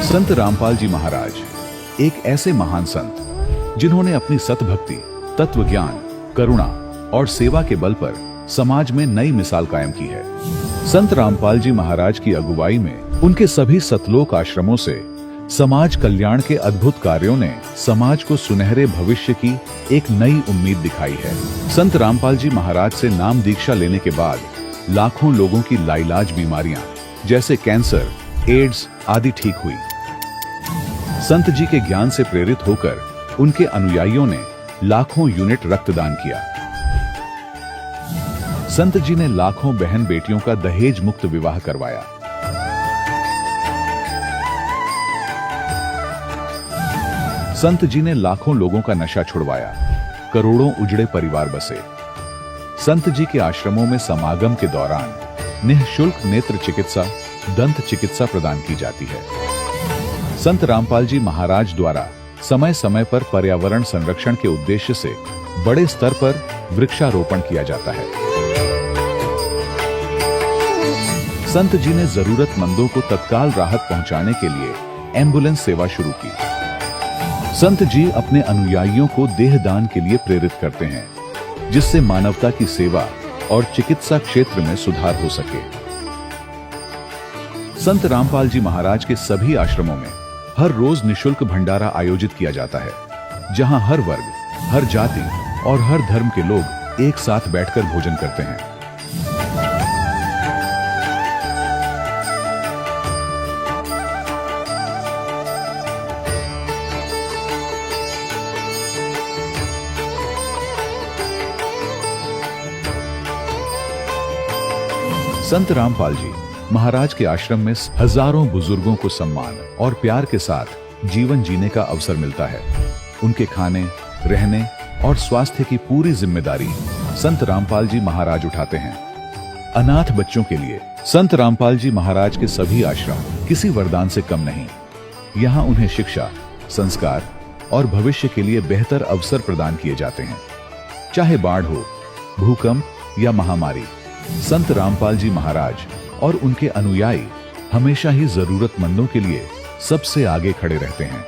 संत रामपाल जी महाराज एक ऐसे महान संत जिन्होंने अपनी सतभक्ति, तत्व ज्ञान, करुणा और सेवा के बल पर समाज में नई मिसाल कायम की है। संत रामपाल जी महाराज की अगुवाई में उनके सभी सतलोक आश्रमों से समाज कल्याण के अद्भुत कार्यों ने समाज को सुनहरे भविष्य की एक नई उम्मीद दिखाई है। संत रामपाल जी महाराज से नाम दीक्षा लेने के बाद लाखों लोगों की लाइलाज बीमारियां जैसे कैंसर, एड्स आदि ठीक हुई। संत जी के ज्ञान से प्रेरित होकर उनके अनुयायियों ने लाखों यूनिट रक्तदान किया। संत जी ने लाखों बहन बेटियों का दहेज मुक्त विवाह करवाया। संत जी ने लाखों लोगों का नशा छुड़वाया, करोड़ों उजड़े परिवार बसे। संत जी के आश्रमों में समागम के दौरान निःशुल्क नेत्र चिकित्सा, दंत चिकित्सा प्रदान की जाती है। संत रामपाल जी महाराज द्वारा समय समय पर पर्यावरण संरक्षण के उद्देश्य से बड़े स्तर पर वृक्षारोपण किया जाता है। संत जी ने जरूरतमंदों को तत्काल राहत पहुंचाने के लिए एम्बुलेंस सेवा शुरू की। संत जी अपने अनुयायियों को देहदान के लिए प्रेरित करते हैं, जिससे मानवता की सेवा और चिकित्सा क्षेत्र में सुधार हो सके। संत रामपाल जी महाराज के सभी आश्रमों में हर रोज निःशुल्क भंडारा आयोजित किया जाता है, जहां हर वर्ग, हर जाति और हर धर्म के लोग एक साथ बैठकर भोजन करते हैं। संत रामपाल जी महाराज के आश्रम में हजारों बुजुर्गों को सम्मान और प्यार के साथ जीवन जीने का अवसर मिलता है। उनके खाने, रहने और स्वास्थ्य की पूरी जिम्मेदारी संत रामपाल जी महाराज उठाते हैं। अनाथ बच्चों के लिए संत रामपाल जी महाराज के सभी आश्रम किसी वरदान से कम नहीं। यहाँ उन्हें शिक्षा, संस्कार और भविष्य के लिए बेहतर अवसर प्रदान किए जाते हैं। चाहे बाढ़ हो, भूकंप या महामारी, संत रामपाल जी महाराज और उनके अनुयायी हमेशा ही जरूरतमंदों के लिए सबसे आगे खड़े रहते हैं।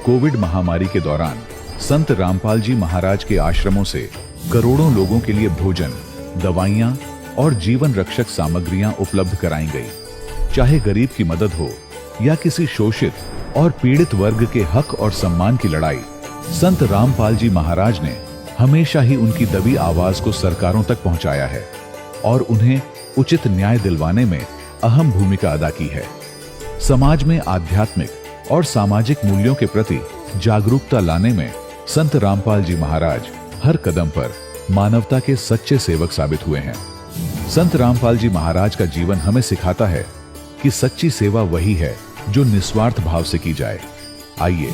कोविड महामारी के दौरान संत रामपाल जी महाराज के आश्रमों से करोड़ों लोगों के लिए भोजन, दवाइयां और जीवन रक्षक सामग्रियां उपलब्ध कराई गई। चाहे गरीब की मदद हो या किसी शोषित और पीड़ित वर्ग के हक और सम्मान की लड़ाई, संत रामपाल जी महाराज ने हमेशा ही उनकी दबी आवाज को सरकारों तक पहुंचाया है और उन्हें उचित न्याय दिलवाने में अहम भूमिका अदा की है। समाज में आध्यात्मिक और सामाजिक मूल्यों के प्रति जागरूकता लाने में संत रामपाल जी महाराज हर कदम पर मानवता के सच्चे सेवक साबित हुए हैं। संत रामपाल जी महाराज का जीवन हमें सिखाता है कि सच्ची सेवा वही है जो निस्वार्थ भाव से की जाए। आइए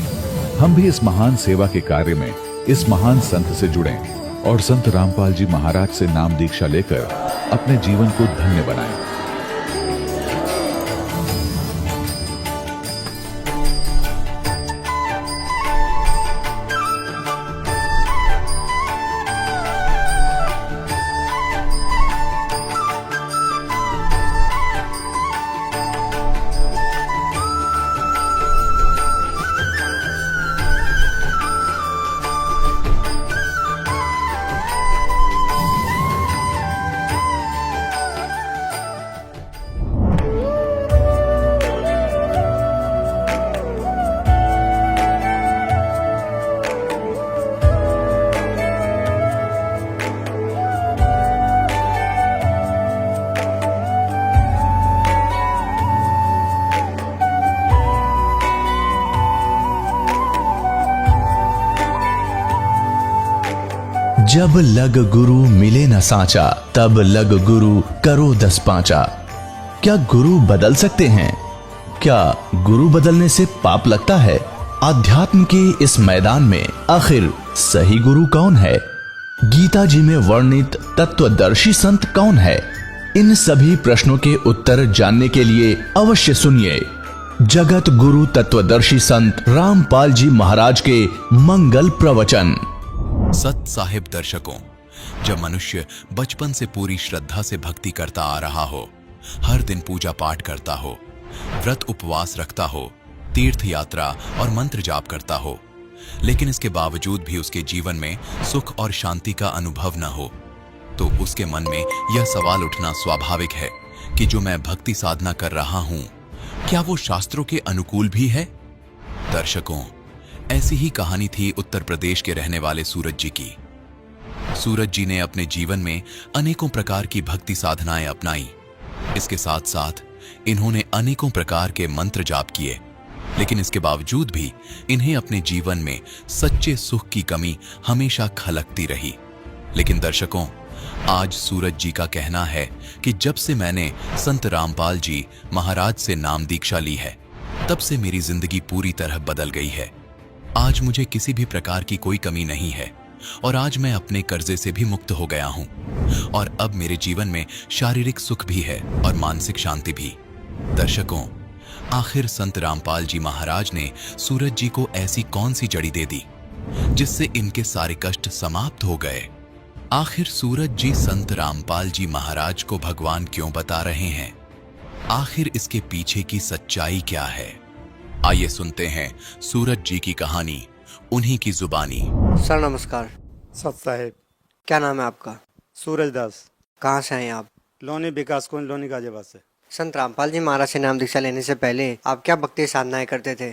हम भी इस महान सेवा के कार्य में इस महान संत से जुड़ें और संत रामपाल जी महाराज से नाम दीक्षा लेकर अपने जीवन को धन्य बनाएं। जब लग गुरु मिले न साचा, तब लग गुरु करो 10 पांचा। क्या गुरु बदल सकते हैं? क्या गुरु बदलने से पाप लगता है? आध्यात्म के इस मैदान में आखिर सही गुरु कौन है? गीता जी में वर्णित तत्वदर्शी संत कौन है? इन सभी प्रश्नों के उत्तर जानने के लिए अवश्य सुनिए जगत गुरु तत्वदर्शी संत रामपाल जी महाराज के मंगल प्रवचन। सत साहिब दर्शकों, जब मनुष्य बचपन से पूरी श्रद्धा से भक्ति करता आ रहा हो, हर दिन पूजा पाठ करता हो, व्रत उपवास रखता हो, तीर्थ यात्रा और मंत्र जाप करता हो, लेकिन इसके बावजूद भी उसके जीवन में सुख और शांति का अनुभव न हो, तो उसके मन में यह सवाल उठना स्वाभाविक है कि जो मैं भक्ति साधना कर रहा हूं, क्या वो शास्त्रों के अनुकूल भी है? दर्शकों, ऐसी ही कहानी थी उत्तर प्रदेश के रहने वाले सूरज जी की। सूरज जी ने अपने जीवन में अनेकों प्रकार की भक्ति साधनाएं अपनाई। इसके साथ साथ इन्होंने अनेकों प्रकार के मंत्र जाप किए, लेकिन इसके बावजूद भी इन्हें अपने जीवन में सच्चे सुख की कमी हमेशा खलकती रही। लेकिन दर्शकों, आज सूरज जी का कहना है कि जब से मैंने संत रामपाल जी महाराज से नाम दीक्षा ली है, तब से मेरी जिंदगी पूरी तरह बदल गई है। आज मुझे किसी भी प्रकार की कोई कमी नहीं है और आज मैं अपने कर्जे से भी मुक्त हो गया हूं और अब मेरे जीवन में शारीरिक सुख भी है और मानसिक शांति भी। दर्शकों, आखिर संत रामपाल जी महाराज ने सूरज जी को ऐसी कौन सी जड़ी दे दी जिससे इनके सारे कष्ट समाप्त हो गए? आखिर सूरज जी संत रामपाल जी महाराज को भगवान क्यों बता रहे हैं? आखिर इसके पीछे की सच्चाई क्या है? आइए सुनते हैं सूरज जी की कहानी, उन्हीं की जुबानी। सर नमस्कार। सत साहेब। क्या नाम है आपका? सूरज दास। कहाँ से हैं आप? लोनी विकास कुंज, लोनी गाजियाबाद से। संत रामपाल जी महाराज से नाम दीक्षा लेने से पहले आप क्या भक्ति साधनाएं करते थे?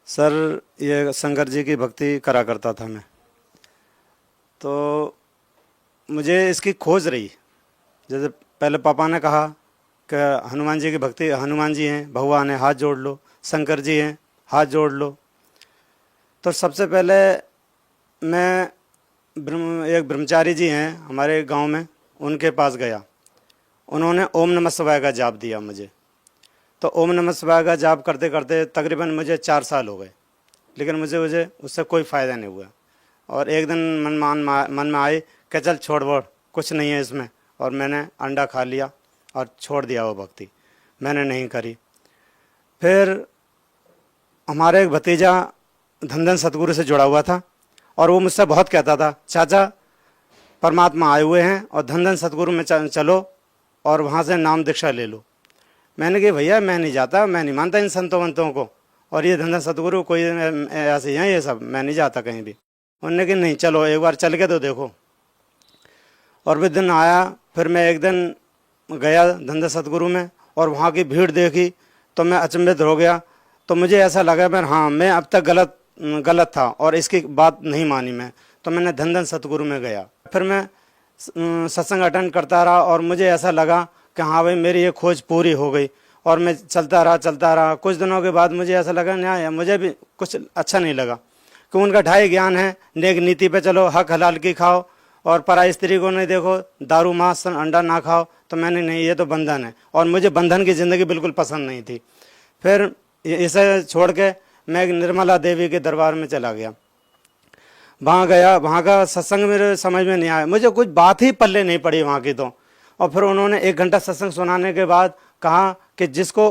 सर, ये शंकर जी की भक्ति करा करता था मैं, तो मुझे इसकी खोज रही। जैसे पहले पापा ने कहा कि हनुमान जी की भक्ति, हनुमान जी हैं, भगवान है, हाथ जोड़ लो। शंकर जी हैं, हाथ जोड़ लो। तो सबसे पहले मैं एक ब्रह्मचारी जी हैं हमारे गांव में, उनके पास गया। उन्होंने ओम नमः शिवाय का जाप दिया मुझे। तो ओम नमः शिवाय का जाप करते करते तकरीबन मुझे 4 साल हो गए, लेकिन मुझे उससे कोई फ़ायदा नहीं हुआ। और एक दिन मन में आए कि चल छोड़ बोड़, कुछ नहीं है इसमें, और मैंने अंडा खा लिया और छोड़ दिया वो भक्ति, मैंने नहीं करी। फिर हमारे एक भतीजा धन सतगुरु से जुड़ा हुआ था और वो मुझसे बहुत कहता था, चाचा परमात्मा आए हुए हैं और धन सतगुरु में चलो और वहाँ से नाम दीक्षा ले लो। मैंने कहा भैया मैं नहीं जाता, मैं नहीं मानता इन संतों वंतों को, और ये धन सतगुरु कोई ऐसे हैं ये सब, मैं नहीं जाता कहीं भी। उन्होंने कहा नहीं चलो एक बार चल के तो देखो। और भी दिन आया, फिर मैं एक दिन गया धन सतगुरु में और वहाँ की भीड़ देखी तो मैं अचंभित हो गया। तो मुझे ऐसा लगा मैं अब तक गलत था और इसकी बात नहीं मानी मैं। तो मैंने धन सतगुरु में गया। फिर मैं सत्संग अटेंड करता रहा और मुझे ऐसा लगा कि हाँ भाई मेरी ये खोज पूरी हो गई। और मैं चलता रहा। कुछ दिनों के बाद मुझे ऐसा लगा ना, मुझे भी कुछ अच्छा नहीं लगा कि उनका ढाई ज्ञान है, नेक नीति पे चलो, हक हलाल की खाओ और पराई स्त्री को नहीं देखो, दारू मांस अंडा ना खाओ। तो मैंने नहीं, ये तो बंधन है और मुझे बंधन की ज़िंदगी बिल्कुल पसंद नहीं थी। फिर इसे छोड़ के मैं एक निर्मला देवी के दरबार में चला गया। वहाँ गया, वहाँ का सत्संग मेरे समझ में नहीं आया, मुझे कुछ बात ही पल्ले नहीं पड़ी वहाँ की तो। और फिर उन्होंने 1 घंटा सत्संग सुनाने के बाद कहा कि जिसको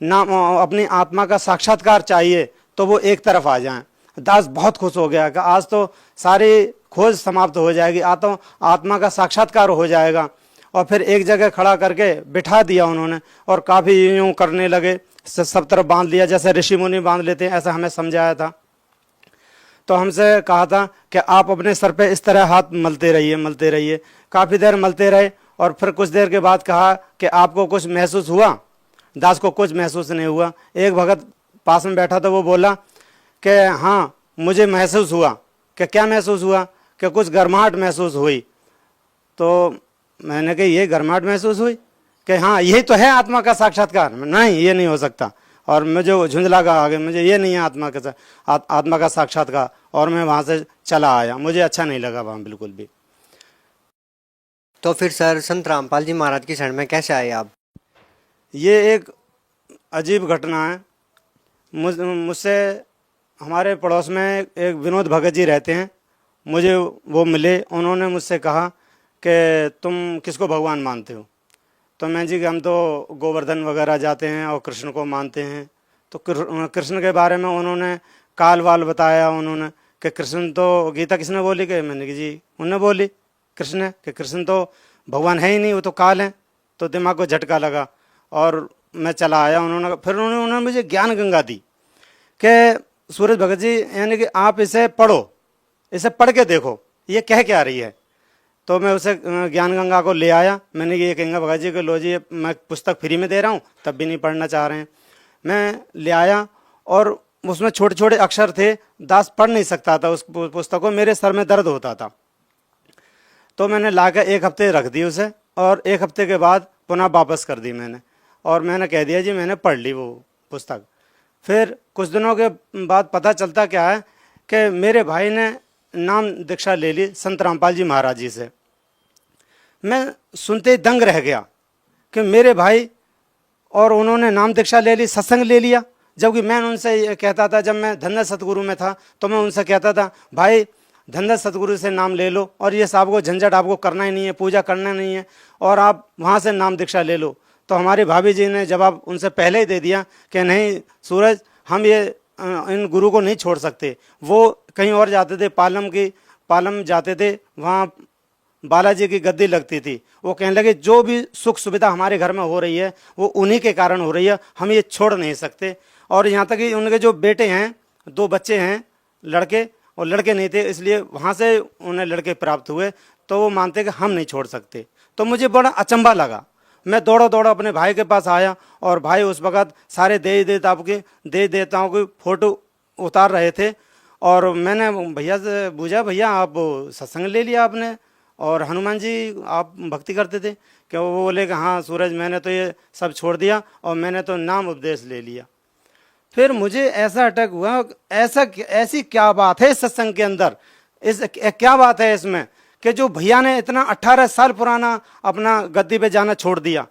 नाम अपनी आत्मा का साक्षात्कार चाहिए तो वो एक तरफ आ जाएं। दास बहुत खुश हो गया कि आज तो सारी खोज समाप्त हो जाएगी, आत्मा का साक्षात्कार हो जाएगा। और फिर एक जगह खड़ा करके बिठा दिया उन्होंने और काफ़ी यूँ करने लगे, सब तरफ बांध लिया जैसे ऋषि मुनि बांध लेते हैं, ऐसा हमें समझाया था। तो हमसे कहा था कि आप अपने सर पे इस तरह हाथ मलते रहिए। काफ़ी देर मलते रहे और फिर कुछ देर के बाद कहा कि आपको कुछ महसूस हुआ? दास को कुछ महसूस नहीं हुआ। एक भगत पास में बैठा था, वो बोला कि हाँ मुझे महसूस हुआ। कि क्या महसूस हुआ? कि कुछ गर्माहट महसूस हुई। तो मैंने कहा ये गर्माहट महसूस हुई? कि हाँ यही तो है आत्मा का साक्षात्कार। नहीं ये नहीं हो सकता। और मुझे झुंझला का आगे, मुझे ये नहीं है आत्मा का साक्षात्कार। और मैं वहाँ से चला आया, मुझे अच्छा नहीं लगा वहाँ बिल्कुल भी। तो फिर सर संत रामपाल जी महाराज की शरण में कैसे आए आप? ये एक अजीब घटना है। मुझसे हमारे पड़ोस में एक विनोद भगत जी रहते हैं, मुझे वो मिले। उन्होंने मुझसे कहा कि तुम किसको भगवान मानते हो? तो मैं जी कि हम तो गोवर्धन वगैरह जाते हैं और कृष्ण को मानते हैं। तो कृष्ण के बारे में उन्होंने काल वाल बताया उन्होंने कि कृष्ण तो गीता किसने बोली? कि मैंने कि जी उन्होंने बोली कृष्ण ने, कि कृष्ण तो भगवान है ही नहीं, वो तो काल है। तो दिमाग को झटका लगा और मैं चला आया, उन्होंने मुझे ज्ञान गंगा दी कि सूरज भगत जी, यानी कि आप इसे पढ़ो, इसे पढ़ के देखो ये कह क्या रही है। तो मैं उसे ज्ञान गंगा को ले आया। मैंने ये गंगा भगत जी को, लो जी मैं पुस्तक फ्री में दे रहा हूँ, तब भी नहीं पढ़ना चाह रहे हैं। मैं ले आया और उसमें छोटे छोटे अक्षर थे, दास पढ़ नहीं सकता था उस पुस्तक को, मेरे सर में दर्द होता था। तो मैंने ला कर 1 हफ्ते रख दी उसे, और 1 हफ्ते के बाद पुनः वापस कर दी मैंने, और मैंने कह दिया जी मैंने पढ़ ली वो पुस्तक। फिर कुछ दिनों के बाद पता चलता क्या है कि मेरे भाई ने नाम दीक्षा ले ली संत रामपाल जी महाराज जी से। मैं सुनते ही दंग रह गया कि मेरे भाई और उन्होंने नाम दीक्षा ले ली, सत्संग ले लिया। जबकि मैं उनसे ये कहता था, जब मैं धन्य सतगुरु में था तो मैं उनसे कहता था, भाई धन्य सतगुरु से नाम ले लो, और ये सब को झंझट आपको करना ही नहीं है, पूजा करना नहीं है, और आप वहाँ से नाम दीक्षा ले लो। तो हमारी भाभी जी ने जवाब उनसे पहले ही दे दिया कि नहीं सूरज, हम ये इन गुरु को नहीं छोड़ सकते। वो कहीं और जाते थे, पालम जाते थे, वहाँ बालाजी की गद्दी लगती थी। वो कहने लगे जो भी सुख सुविधा हमारे घर में हो रही है वो उन्हीं के कारण हो रही है, हम ये छोड़ नहीं सकते। और यहाँ तक कि उनके जो बेटे हैं, 2 बच्चे हैं, लड़के, और लड़के नहीं थे, इसलिए वहाँ से उन्हें लड़के प्राप्त हुए, तो वो मानते कि हम नहीं छोड़ सकते। तो मुझे बड़ा अचंभा लगा। मैं दौड़ा दौड़ा अपने भाई के पास आया, और भाई उस वक़्त सारे देवी देवताओं की फ़ोटो उतार रहे थे। और मैंने भैया से पूछा, भैया आप सत्संग ले लिया आपने, और हनुमान जी आप भक्ति करते थे क्या? वो बोले कि हाँ सूरज, मैंने तो ये सब छोड़ दिया और मैंने तो नाम उपदेश ले लिया। फिर मुझे ऐसा अटक हुआ, ऐसी क्या बात है इस सत्संग के अंदर, क्या बात है इसमें कि जो भैया ने इतना 18 साल पुराना अपना गद्दी पे जाना छोड़ दिया।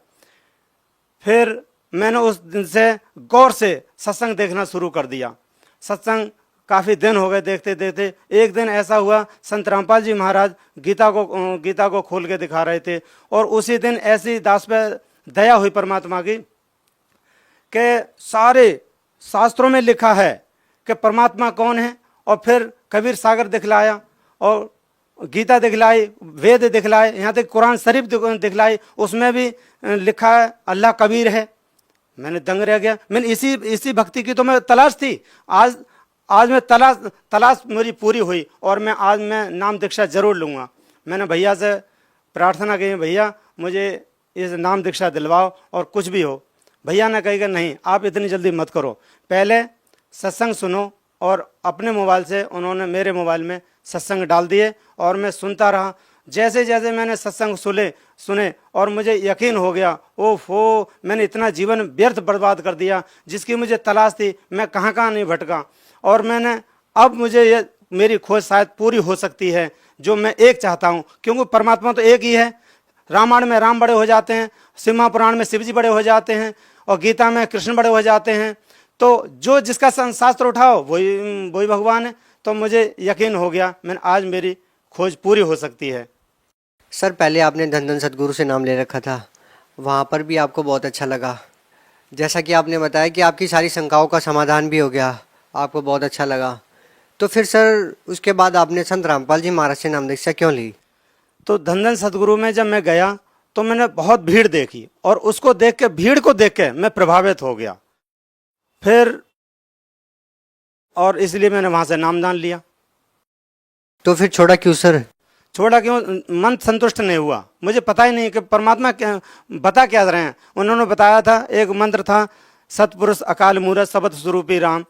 फिर मैंने उस दिन से गौर से सत्संग देखना शुरू कर दिया। सत्संग काफ़ी दिन हो गए देखते देखते। एक दिन ऐसा हुआ, संत रामपाल जी महाराज गीता को खोल के दिखा रहे थे, और उसी दिन ऐसी दास पे दया हुई परमात्मा की कि सारे शास्त्रों में लिखा है कि परमात्मा कौन है। और फिर कबीर सागर दिखलाया, और गीता दिखलाई, वेद दिखलाए, यहाँ तक कुरान शरीफ दिखलाई, उसमें भी लिखा है अल्लाह कबीर है। मैंने दंग रह गया। मैंने इसी भक्ति की तो मैं तलाश थी। आज मैं तलाश मेरी पूरी हुई, और आज मैं नाम दीक्षा जरूर लूँगा। मैंने भैया से प्रार्थना की, भैया मुझे इस नाम दीक्षा दिलवाओ और कुछ भी हो। भैया ने कही कि नहीं, आप इतनी जल्दी मत करो, पहले सत्संग सुनो। और अपने मोबाइल से उन्होंने मेरे मोबाइल में सत्संग डाल दिए, और मैं सुनता रहा। जैसे जैसे मैंने सत्संग सुने और मुझे यकीन हो गया, ओहो मैंने इतना जीवन व्यर्थ बर्बाद कर दिया, जिसकी मुझे तलाश थी मैं कहाँ कहाँ नहीं भटका। और अब मुझे ये मेरी खोज शायद पूरी हो सकती है, जो मैं एक चाहता हूँ, क्योंकि परमात्मा तो एक ही है। रामायण में राम बड़े हो जाते हैं, सिम्हा पुराण में शिव जी बड़े हो जाते हैं, और गीता में कृष्ण बड़े हो जाते हैं। तो जो जिसका शास्त्र उठाओ वही भगवान है। तो मुझे यकीन हो गया, आज मेरी खोज पूरी हो सकती है। सर पहले आपने धन सतगुरु से नाम ले रखा था, वहाँ पर भी आपको बहुत अच्छा लगा। जैसा कि आपने बताया कि आपकी सारी शंकाओं का समाधान भी हो गया, आपको बहुत अच्छा लगा। तो फिर सर उसके बाद आपने संत रामपाल जी महाराज से नाम दीक्षा क्यों ली? तो धन सतगुरु में जब मैं गया तो मैंने बहुत भीड़ देखी, और उसको देख के, भीड़ को देख के मैं प्रभावित हो गया। फिर और इसलिए मैंने वहाँ से नामदान लिया। तो फिर छोड़ा क्यों सर? छोड़ा क्यों? मन संतुष्ट नहीं हुआ। मुझे पता ही नहीं कि परमात्मा बता क्या रहे हैं। उन्होंने बताया था, एक मंत्र था, सतपुरुष अकाल मूरत शब्द स्वरूपी राम।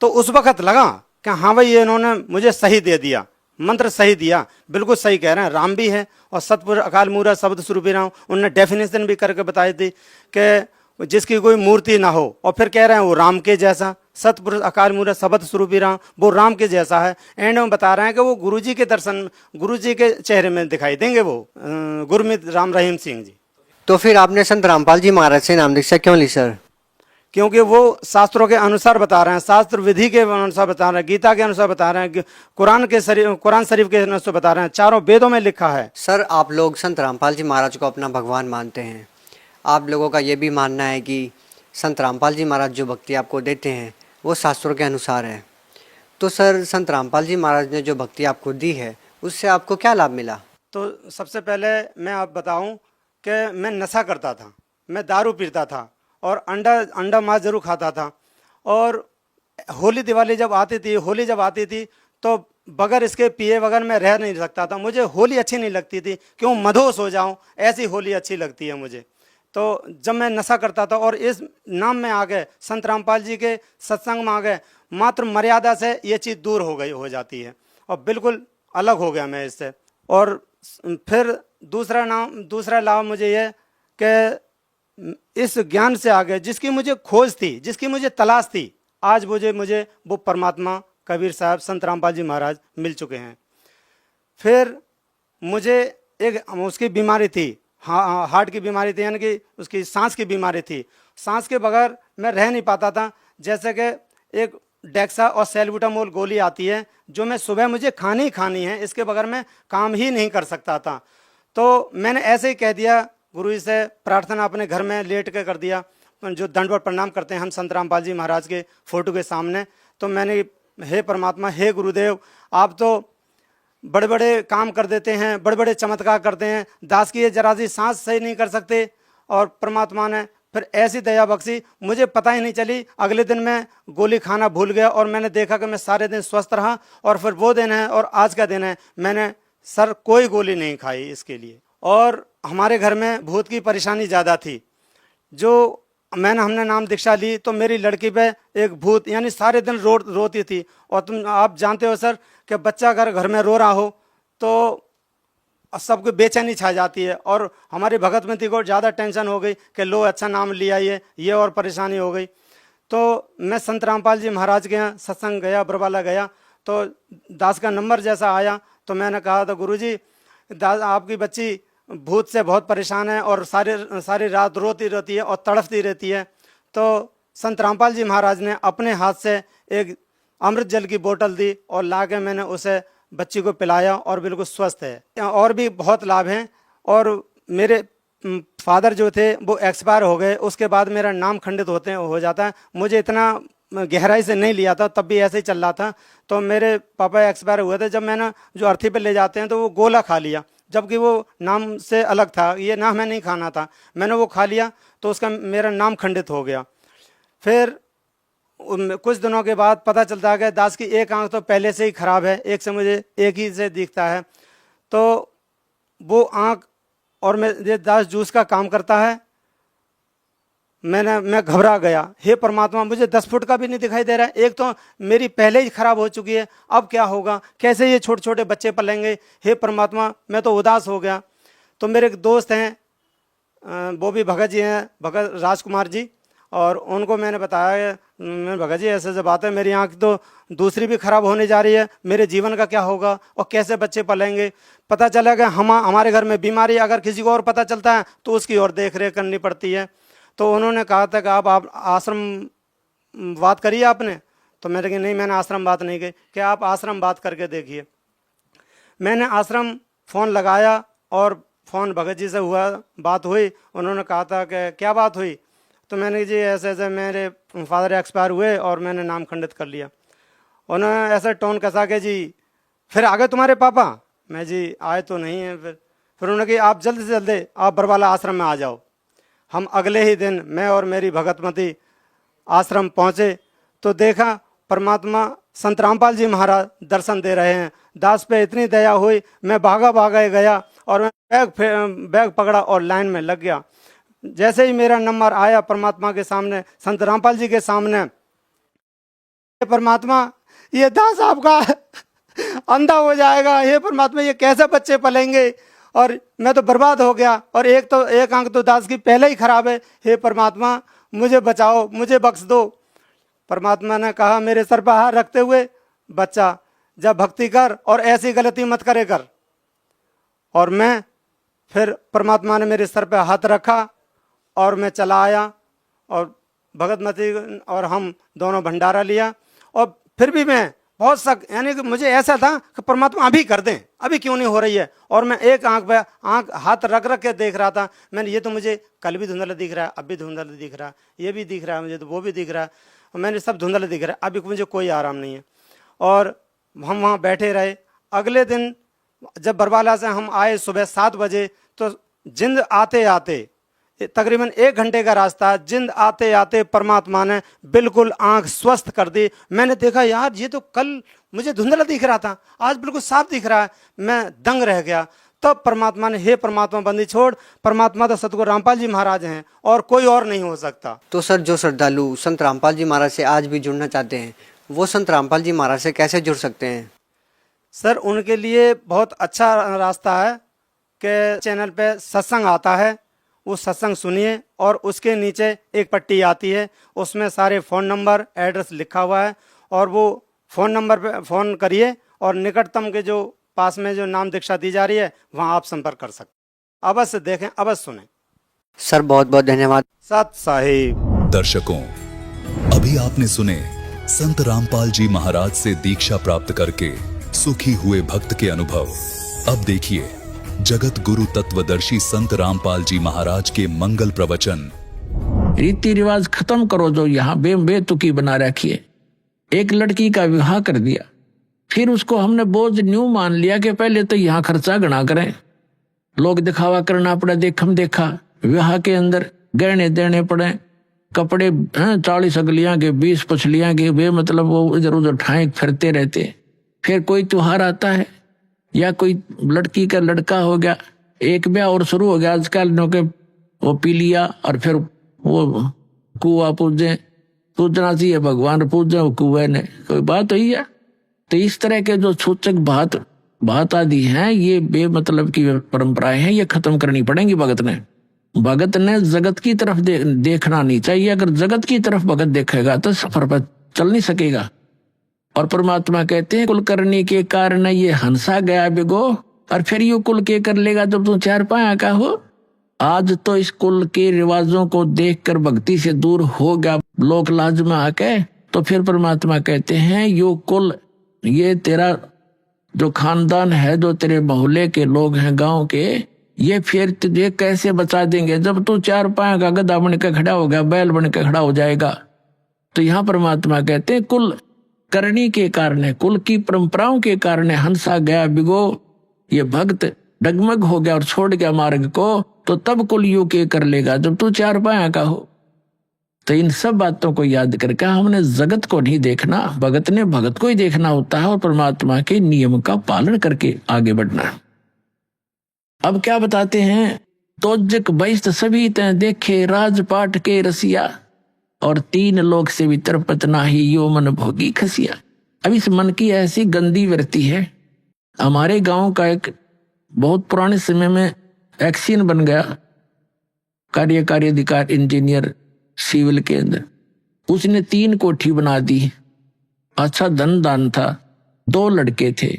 तो उस वक़्त लगा कि हाँ भाई, ये इन्होंने मुझे सही दे दिया, मंत्र सही दिया, बिल्कुल सही कह रहे हैं। राम भी है और सतपुरुष अकाल मूरत शब्द स्वरूपी राम। उन्होंने डेफिनेशन भी करके बताई थी कि जिसकी कोई मूर्ति ना हो, और फिर कह रहे हैं वो राम के जैसा। सतपुरुष अकाल मूरत शब्द स्वरूपी राम, वो राम के जैसा है। एंड में बता रहे हैं कि वो गुरुजी के दर्शन, गुरुजी के चेहरे में दिखाई देंगे, वो गुरमीत राम रहीम सिंह जी। तो फिर आपने संत रामपाल जी महाराज से नाम दीक्षा क्यों ली सर? क्योंकि वो शास्त्रों के अनुसार बता रहे हैं, शास्त्र विधि के अनुसार बता रहे हैं, गीता के अनुसार बता रहे हैं, कुरान शरीफ के अनुसार बता रहे हैं, चारों वेदों में लिखा है। सर आप लोग संत रामपाल जी महाराज को अपना भगवान मानते हैं। आप लोगों का ये भी मानना है कि संत रामपाल जी महाराज जो भक्ति आपको देते हैं वो शास्त्रों के अनुसार है। तो सर संत रामपाल जी महाराज ने जो भक्ति आपको दी है उससे आपको क्या लाभ मिला? तो सबसे पहले मैं आप बताऊं कि मैं नशा करता था, मैं दारू पीता था, और अंडा मांस जरूर खाता था। और होली दिवाली जब आती थी, होली जब आती थी तो बगैर इसके पिए बगैर मैं रह नहीं सकता था। मुझे होली अच्छी नहीं लगती थी, क्यों मदहोश हो जाऊं, ऐसी होली अच्छी लगती है मुझे। तो जब मैं नशा करता था और इस नाम में आ गए, संत रामपाल जी के सत्संग में आ गए, मात्र मर्यादा से ये चीज़ दूर हो जाती है और बिल्कुल अलग हो गया मैं इससे। और फिर दूसरा लाभ मुझे ये कि इस ज्ञान से आगे जिसकी मुझे खोज थी, जिसकी मुझे तलाश थी, आज मुझे वो परमात्मा कबीर साहब संत रामपाल जी महाराज मिल चुके हैं। फिर मुझे एक उसकी बीमारी थी, हार्ट की बीमारी थी, यानी कि उसकी सांस की बीमारी थी। सांस के बगैर मैं रह नहीं पाता था। जैसे कि एक डेक्सा और सैल्बुटामोल गोली आती है जो मैं सुबह मुझे खानी ही खानी है, इसके बगैर मैं काम ही नहीं कर सकता था। तो मैंने ऐसे ही कह दिया, गुरु जी से प्रार्थना अपने घर में लेट के कर दिया, जो दंडवत प्रणाम करते हैं हम संत रामपाल जी महाराज के फोटो के सामने। तो मैंने, हे परमात्मा, हे गुरुदेव, आप तो बड़े बड़े काम कर देते हैं, बड़े बड़े चमत्कार करते हैं, दास की ये जरा सी सांस सही नहीं कर सकते। और परमात्मा ने फिर ऐसी दया बख्शी, मुझे पता ही नहीं चली। अगले दिन मैं गोली खाना भूल गया और मैंने देखा कि मैं सारे दिन स्वस्थ रहा। और फिर वो दिन है और आज का दिन है, मैंने सर कोई गोली नहीं खाई इसके लिए। और हमारे घर में भूत की परेशानी ज़्यादा थी। जो हमने नाम दीक्षा ली तो मेरी लड़की पे एक भूत, यानी सारे दिन रोती थी। और आप जानते हो सर कि बच्चा अगर घर में रो रहा हो तो सबको बेचैनी छा जाती है। और हमारी भगत मती को ज़्यादा टेंशन हो गई कि लो अच्छा नाम लिया ये और परेशानी हो गई। तो मैं संत रामपाल जी महाराज के यहाँ सत्संग गया, बरवाला गया, तो दास का नंबर जैसा आया तो मैंने कहा था, गुरुजी दास आपकी बच्ची भूत से बहुत परेशान है और सारी रात रोती रहती है और तड़फती रहती है। तो संत रामपाल जी महाराज ने अपने हाथ से एक अमृत जल की बोतल दी और ला के मैंने उसे बच्ची को पिलाया और बिल्कुल स्वस्थ है। और भी बहुत लाभ हैं। और मेरे फादर जो थे वो एक्सपायर हो गए, उसके बाद मेरा नाम खंडित हो जाता है। मुझे इतना गहराई से नहीं लिया था, तब भी ऐसे ही चल रहा था। तो मेरे पापा एक्सपायर हुए थे, जब मैंने जो अर्थी पे ले जाते हैं तो वो गोला खा लिया, जबकि वो नाम से अलग था, ये नाम मैं नहीं खाना था, मैंने वो खा लिया तो उसका मेरा नाम खंडित हो गया। फिर कुछ दिनों के बाद पता चलता है कि दास की एक आंख तो पहले से ही खराब है, एक से मुझे एक ही से दिखता है। तो वो आंख और ये दास जूस का काम करता है। मैं घबरा गया, हे परमात्मा मुझे 10 फुट का भी नहीं दिखाई दे रहा है, एक तो मेरी पहले ही खराब हो चुकी है, अब क्या होगा, कैसे ये छोटे छोटे बच्चे पलेंगे, हे परमात्मा मैं तो उदास हो गया। तो मेरे एक दोस्त हैं, वो भी भगत जी हैं, भगत राजकुमार जी, और उनको मैंने बताया, मैं भगत जी ऐसे ऐसे बात है, मेरी आँख तो दूसरी भी खराब होने जा रही है, मेरे जीवन का क्या होगा और कैसे बच्चे पलेंगे। पता चला कि हमारे घर में बीमारी अगर किसी को और पता चलता है तो उसकी और देख रेख करनी पड़ती है। तो उन्होंने कहा था कि आप आश्रम बात करिए आपने। तो मैंने कहा नहीं, मैंने आश्रम बात नहीं की। क्या आप आश्रम बात करके देखिए। मैंने आश्रम फ़ोन लगाया और फ़ोन भगत जी से हुआ, बात हुई। उन्होंने कहा था कि क्या बात हुई। तो मैंने जी ऐसे ऐसे मेरे फादर एक्सपायर हुए और मैंने नाम खंडित कर लिया। उन्होंने ऐसा टोन कसा के जी फिर आ गए तुम्हारे पापा। मैं जी आए तो नहीं है। फिर उन्होंने कहा आप जल्द से जल्द आप बरवाला आश्रम में आ जाओ। हम अगले ही दिन मैं और मेरी भगतमती आश्रम पहुँचे तो देखा परमात्मा संत रामपाल जी महाराज दर्शन दे रहे हैं। दास पे इतनी दया हुई, मैं भागा गया और मैं बैग पकड़ा और लाइन में लग गया। जैसे ही मेरा नंबर आया परमात्मा के सामने, संत रामपाल जी के सामने, परमात्मा ये दास आपका अंधा हो जाएगा, हे परमात्मा ये कैसे बच्चे पलेंगे, और मैं तो बर्बाद हो गया। और एक आंख तो दास की पहले ही खराब है, हे परमात्मा मुझे बचाओ, मुझे बख्श दो। परमात्मा ने कहा मेरे सर पर हाथ रखते हुए, बच्चा जब भक्ति कर और ऐसी गलती मत करे कर। और मैं फिर परमात्मा ने मेरे सर पर हाथ रखा और मैं चला आया और भगतमती और हम दोनों भंडारा लिया। और फिर भी मैं बहुत सख्त, यानी कि मुझे ऐसा था कि परमात्मा अभी कर दें, अभी क्यों नहीं हो रही है। और मैं एक आंख हाथ रख के देख रहा था। मैंने ये तो मुझे कल भी धुंधला दिख रहा है, अब भी धुंधला दिख रहा है, ये भी दिख रहा है मुझे, तो वो भी दिख रहा है, और मैंने सब धुंधला दिख रहा है, अभी मुझे कोई आराम नहीं है। और हम वहाँ बैठे रहे। अगले दिन जब बरवाला से हम आए सुबह 7 बजे, तो जिंद आते आते तकरीबन 1 घंटे का रास्ता, जिंद आते आते परमात्मा ने बिल्कुल आंख स्वस्थ कर दी। मैंने देखा यार ये तो कल मुझे धुंधला दिख रहा था, आज बिल्कुल साफ दिख रहा है। मैं दंग रह गया। तब परमात्मा ने, हे परमात्मा बंदी छोड़, परमात्मा तो सतगुरु रामपाल जी महाराज हैं और कोई और नहीं हो सकता। तो सर, जो श्रद्धालु संत रामपाल जी महाराज से आज भी जुड़ना चाहते हैं, वो संत रामपाल जी महाराज से कैसे जुड़ सकते हैं? सर उनके लिए बहुत अच्छा रास्ता है कि चैनल पे सत्संग आता है, वो सत्संग सुनिए और उसके नीचे एक पट्टी आती है, उसमें सारे फ़ोन नंबर, एड्रेस लिखा हुआ है, और वो फ़ोन नंबर पे फ़ोन करिए और निकटतम के जो पास में जो नाम दीक्षा दी जा रही है वहाँ आप संपर्क कर सकते। अवश्य देखें, अवश्य सुनें। सर बहुत बहुत धन्यवाद। सत साहिब। दर्शकों, अभी आपने सुने संत रामपाल जी महाराज से दीक्षा प्राप्त करके सुखी हुए भक्त के अनुभव। अब देखिए जगत गुरु तत्वदर्शी संत रामपाल जी महाराज के मंगल प्रवचन। रीति रिवाज खत्म करो जो यहाँ बेतुकी बना रखी है। एक लड़की का विवाह कर दिया, फिर उसको हमने बोझ न्यू मान लिया कि पहले तो यहाँ खर्चा गणा करें, लोग दिखावा करना पड़ा, देखम देखा। विवाह के अंदर गहने देने पड़े, कपड़े 40 अगलियां के 20 पछलियां के, वे मतलब वो इधर उधर ठाए फिरते रहते। फिर कोई त्योहार आता है या कोई लड़की का लड़का हो गया, एक ब्याह और शुरू हो गया आजकल, नो के वो पी लिया और फिर वो कुआ पूजना चाहिए, भगवान पूजे वो कुएं ने, कोई बात हुई है। तो इस तरह के जो सूचक बात आदि हैं, ये बेमतलब की परंपराएं हैं, ये खत्म करनी पड़ेंगी। भगत ने जगत की तरफ देखना नहीं चाहिए। अगर जगत की तरफ भगत देखेगा तो सफर पर चल नहीं सकेगा। और परमात्मा कहते हैं कुल करने के कारण ये हंसा गया बिगो, और फिर यू कुल के कर लेगा जब तू 4 पाया का हो। आज तो इस कुल के रिवाजों को देखकर भक्ति से दूर हो गया लोक लाज में आके, तो फिर परमात्मा कहते हैं यो कुल, ये तेरा जो खानदान है, जो तेरे मोहल्ले के लोग हैं, गांव के, ये फिर तुझे कैसे बचा देंगे जब तू 4 पाया का गधा बन के खड़ा हो गया, बैल बन के खड़ा हो जाएगा। तो यहाँ परमात्मा कहते हैं कुल करनी के कारण, कुल की परंपराओं के कारण हंसा गया बिगो, ये भक्त डगमग हो गया और छोड़ गया मार्ग को, तो तब कुल यू के कर लेगा जब तू 4 पाया का हो। तो इन सब बातों को याद करके हमने जगत को नहीं देखना, भगत ने भगत को ही देखना होता है और परमात्मा के नियम का पालन करके आगे बढ़ना। अब क्या बताते हैं, तो जग बैस्त सभी तय देखे राजपाट के रसिया, और 3 लोक से भी तरपत नाही यो मन भोगी खसिया। अब इस मन की ऐसी गंदी वृत्ति है। हमारे गांव का एक बहुत पुराने समय में एक्सीन बन गया, कार्यकारी अधिकारी इंजीनियर सिविल के अंदर, उसने 3 कोठी बना दी, अच्छा धन दान था, 2 लड़के थे,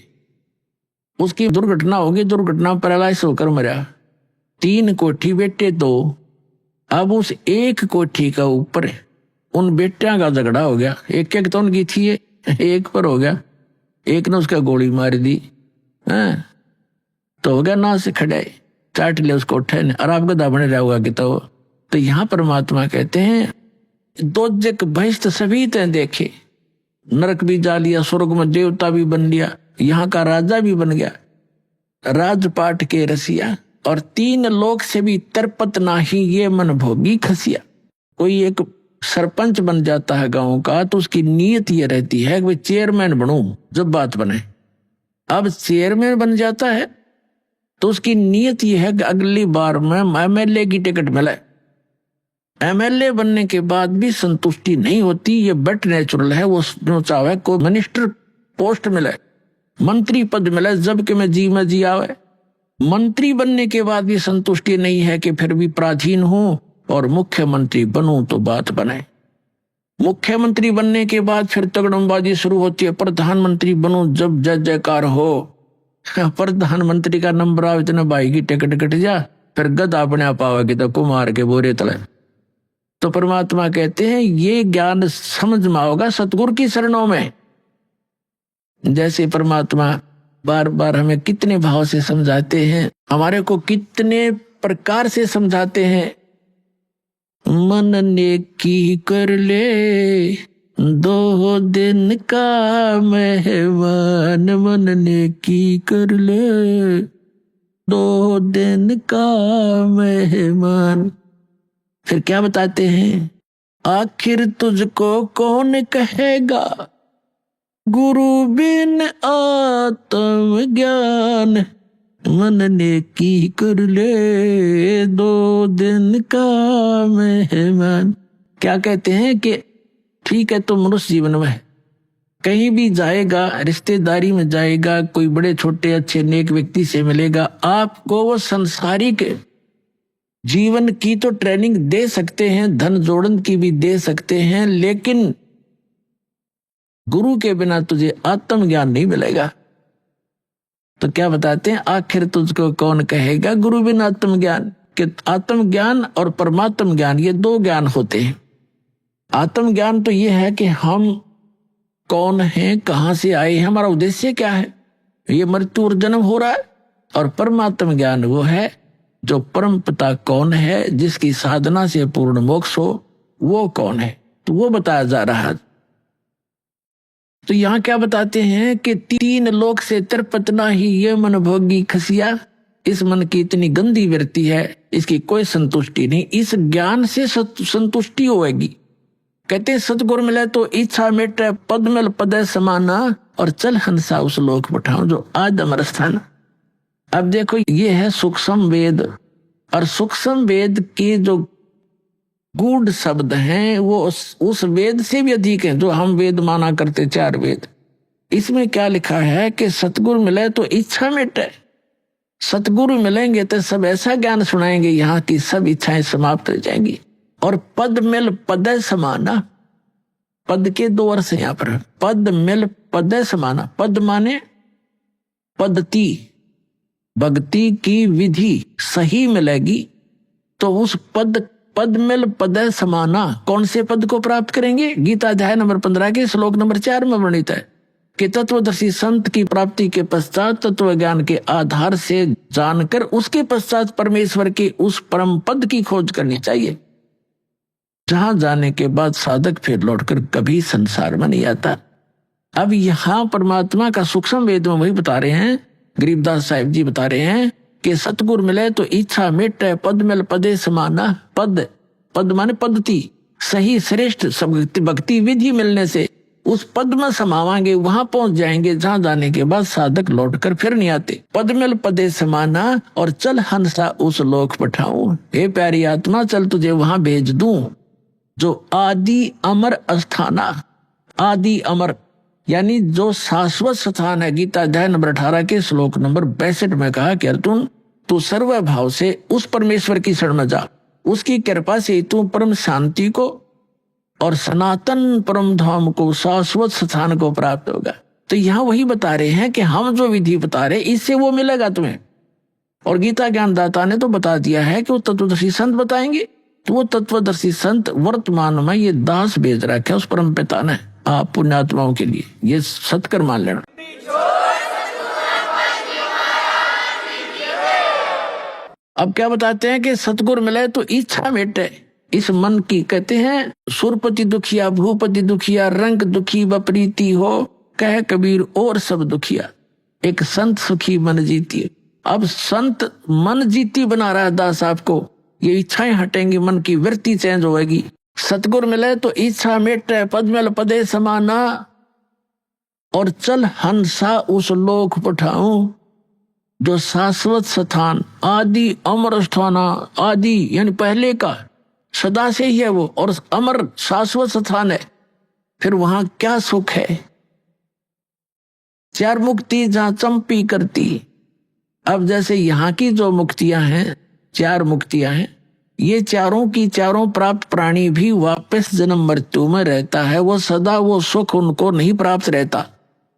उसकी दुर्घटना होगी, दुर्घटना पैरालाइज होकर मरा। 3 कोठी बेटे 2, अब उस एक कोठी का ऊपर उन बेटियां का झगड़ा हो गया, एक तो उनकी थी, एक पर हो गया, एक ने उसका गोली मार दी, तो हो गया ना से खड़े, चाट ले उसको उठे ने, और आप गधा बने रहेगा कि तो यहाँ परमात्मा कहते हैं दो जग भैस्त सभी तय देखे, नरक भी जा लिया, स्वर्ग में देवता भी बन लिया, यहाँ का राजा भी बन गया, राजपाट के रसिया, और 3 लोक से भी तरपत नाही ये मन भोगी खसिया। कोई एक सरपंच बन जाता है गांव का, तो उसकी नीयत ये रहती है कि चेयरमैन बनूं जब बात बने। अब चेयरमैन बन जाता है तो उसकी नीयत ये है कि अगली बार में एमएलए की टिकट मिले। एमएलए बनने के बाद भी संतुष्टि नहीं होती, ये बट नेचुरल है, वो चाहे को मिनिस्टर पोस्ट मिले, मंत्री पद मिले, जबकि मैं जी आवे। मंत्री बनने के बाद भी संतुष्टि नहीं है कि फिर भी प्राचीन हूं और मुख्यमंत्री बनूं तो बात बने। मुख्यमंत्री बनने के बाद फिर तगड़मबाजी शुरू होती है, प्रधानमंत्री बनूं जब जय जयकार हो, प्रधानमंत्री का नंबर आवे इतने भाई की टिकट कट जा, फिर गद अपने आप आवेगी तो कुमार के बोरे तले। तो परमात्मा कहते हैं ये ज्ञान समझ में होगा सतगुरु की शरणों में। जैसे परमात्मा बार बार हमें कितने भाव से समझाते हैं, हमारे को कितने प्रकार से समझाते हैं। मन ने की कर ले 2 दिन का मेहमान, मन ने की कर ले 2 दिन का मेहमान। फिर क्या बताते हैं, आखिर तुझको कौन कहेगा गुरु बिन आत्म ज्ञान, मन ने की कर ले 2 दिन का मेहमान। क्या कहते हैं कि ठीक है तो मनुष्य जीवन में कहीं भी जाएगा, रिश्तेदारी में जाएगा, कोई बड़े छोटे अच्छे नेक व्यक्ति से मिलेगा, आपको वो संसारिक जीवन की तो ट्रेनिंग दे सकते हैं, धन जोड़न की भी दे सकते हैं, लेकिन गुरु के बिना तुझे आत्मज्ञान नहीं मिलेगा। तो क्या बताते हैं, आखिर तुझको कौन कहेगा गुरु बिना आत्मज्ञान, कि आत्मज्ञान और परमात्म ज्ञान ये 2 ज्ञान होते हैं। आत्मज्ञान तो ये है कि हम कौन हैं, कहां से आए हैं, हमारा उद्देश्य क्या है, ये मृत्यु और जन्म हो रहा है। और परमात्म ज्ञान वो है जो परम पिता कौन है, जिसकी साधना से पूर्ण मोक्ष हो, वो कौन है, तो वो बताया जा रहा है। तो यहाँ क्या बताते हैं कि 3 लोक से तिरपतना ही ये मन भोगी खसिया, इस मन की इतनी गंदी वृत्ति है, इसकी कोई संतुष्टि नहीं, इस ज्ञान से संतुष्टि होगी। कहते हैं सतगुरु मिले तो इच्छा मिटे पद मिल पदे समाना, और चल हंसा उस लोक पठाऊं जो आज अमर स्थान। अब देखो ये है सूक्ष्म वेद, और सूक्ष्म वेद के जो गूढ़ शब्द हैं वो उस वेद से भी अधिक हैं जो हम वेद माना करते 4 वेद। इसमें क्या लिखा है कि सतगुरु मिले तो इच्छा मिटे, सतगुरु मिलेंगे तो सब ऐसा ज्ञान सुनाएंगे यहाँ की सब इच्छाएं समाप्त हो जाएंगी। और पद मिल पदे समाना, पद के 2 अर्थ हैं यहाँ पर, पद मिल पदे समाना। पद माने पद्धति, भक्ति की विधि सही मिलेगी तो उस पद मिल पदे समाना, कौन से पद को प्राप्त करेंगे? गीता अध्याय नंबर 15 के श्लोक नंबर 4 में वर्णित है कि तत्वदर्शी संत की प्राप्ति के पश्चात तत्व ज्ञान के आधार से जानकर उसके पश्चात परमेश्वर के उस परम पद की खोज करनी चाहिए, जहां जाने के बाद साधक फिर लौटकर कभी संसार में नहीं आता। अब यहाँ परमात्मा का सूक्ष्म वेद में वही बता रहे हैं, गरीबदास साहिब जी बता रहे हैं कि सतगुरु मिले तो इच्छा मिटे पद मिल पदे समाना। पद माने पद्धति, सही श्रेष्ठ भक्ति विधि मिलने से उस पद में समावांगे, वहां पहुंच जाएंगे जहां जाने के बाद साधक लौटकर फिर नहीं आते। पद मिल पदे समाना और चल हंसा उस लोक पठाऊं, हे प्यारी आत्मा चल तुझे वहां भेज दूं जो आदि अमर अस्थाना। आदि अमर यानी जो शाश्वत स्थान है। गीता अध्याय नंबर 18 के श्लोक नंबर 62 में कहा कि अर्जुन तू सर्व भाव से उस परमेश्वर की शरण में जा, उसकी कृपा से तू परम शांति को और सनातन परम धाम को, शाश्वत स्थान को प्राप्त होगा। तो यहाँ वही बता रहे हैं कि हम जो विधि बता रहे इससे वो मिलेगा तुम्हें। और गीता ज्ञानदाता ने तो बता दिया है कि वो तत्वदर्शी संत बताएंगे, तो वो तत्वदर्शी संत वर्तमान में ये दास भेज रखे उस परम पिता ने आप पुण्यात्माओं के लिए, ये सत्कर मान लेना। अब क्या बताते हैं कि सतगुरु मिले तो इच्छा मिटे इस मन की। कहते हैं सुरपति दुखिया भूपति दुखिया, रंग दुखी बपरीति हो, कह कबीर और सब दुखिया, एक संत सुखी मन जीती। अब संत मन जीती बना रहा है दास आपको, ये इच्छाएं हटेंगी, मन की वृत्ति चेंज होगी। सतगुरु मिले तो इच्छा मिटे पद मिल पदे समाना और चल हंसा उस लोक पठाऊं जो शाश्वत स्थान, आदि अमर स्थाना। आदि यानी पहले का, सदा से ही है वो, और अमर शाश्वत स्थान है। फिर वहां क्या सुख है? 4 मुक्ति जहां चंपी करती। अब जैसे यहाँ की जो मुक्तियां हैं, 4 मुक्तियां हैं, ये चारों की चारों प्राप्त प्राणी भी वापस जन्म मृत्यु में रहता है, वो सदा वो सुख उनको नहीं प्राप्त रहता।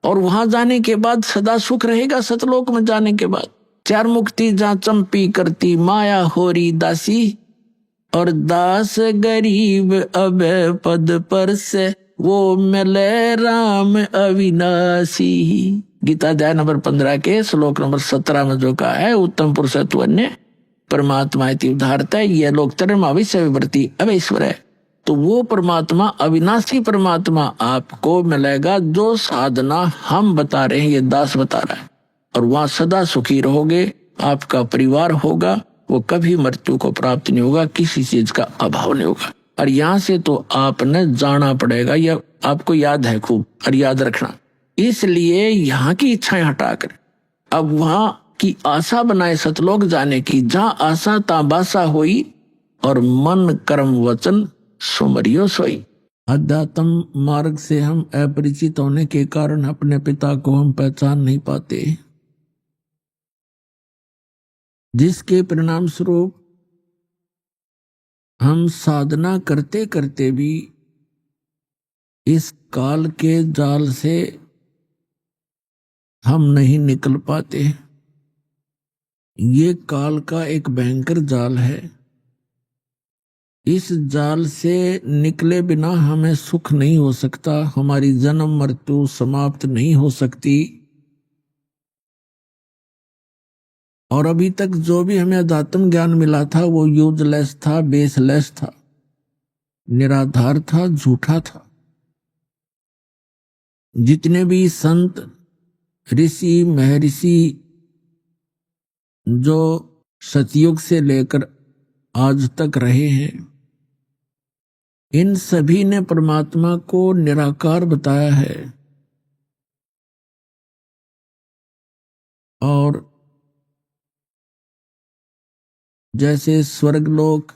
और वहां जाने के बाद सदा सुख रहेगा सतलोक में जाने के बाद। 4 मुक्ति जहां चंपी करती, माया होरी दासी और दास गरीब अब पद पर से वो मिले राम अविनाशी। गीता अध्याय नंबर 15 के श्लोक नंबर 17 में जो कहा है, उत्तम पुरुषत्व अन्य परमात्मा इति उदाहरता है, यह लोक तरम अविश्य विवर्ती अब ईश्वर है। तो वो परमात्मा, अविनाशी परमात्मा आपको मिलेगा जो साधना हम बता रहे हैं, ये दास बता रहा है। और वहां सदा सुखी रहोगे, आपका परिवार होगा, वो कभी मृत्यु को प्राप्त नहीं होगा, किसी चीज का अभाव नहीं होगा। और यहां से तो आपने जाना पड़ेगा, या आपको याद है खूब, और याद रखना। इसलिए यहाँ की इच्छाएं हटाकर अब वहां की आशा बनाए सतलोक जाने की, जहां आशा ताबासा होई और मन कर्म वचन सुमरियो सोई। अध्यात्म मार्ग से हम अपरिचित होने के कारण अपने पिता को हम पहचान नहीं पाते, जिसके परिणाम स्वरूप हम साधना करते करते भी इस काल के जाल से हम नहीं निकल पाते। ये काल का एक भयंकर जाल है। इस जाल से निकले बिना हमें सुख नहीं हो सकता, हमारी जन्म मृत्यु समाप्त नहीं हो सकती। और अभी तक जो भी हमें अध्यात्म ज्ञान मिला था वो यूजलेस था, बेसलेस था, निराधार था, झूठा था। जितने भी संत ऋषि महर्षि जो सतयुग से लेकर आज तक रहे हैं, इन सभी ने परमात्मा को निराकार बताया है। और जैसे स्वर्गलोक,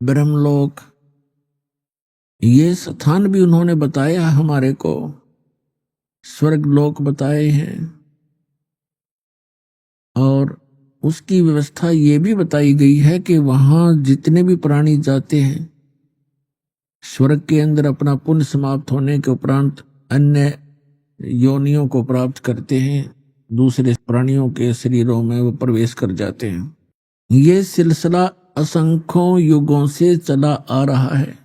ब्रह्मलोक, ये स्थान भी उन्होंने बताया हमारे को। स्वर्गलोक बताए हैं और उसकी व्यवस्था ये भी बताई गई है कि वहां जितने भी प्राणी जाते हैं, स्वर्ग के अंदर अपना पुण्य समाप्त होने के उपरांत अन्य योनियों को प्राप्त करते हैं, दूसरे प्राणियों के शरीरों में वो प्रवेश कर जाते हैं। ये सिलसिला असंख्यों युगों से चला आ रहा है।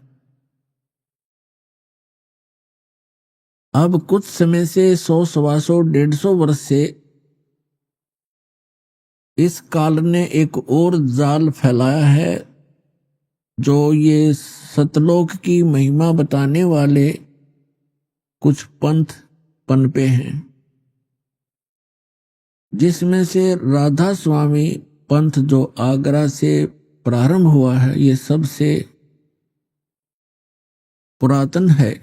अब कुछ समय से 100, 125, 150 वर्ष से इस काल ने एक और जाल फैलाया है, जो ये सतलोक की महिमा बताने वाले कुछ पंथ पनपे हैं, जिसमें से राधा स्वामी पंथ जो आगरा से प्रारंभ हुआ है, ये सबसे पुरातन है।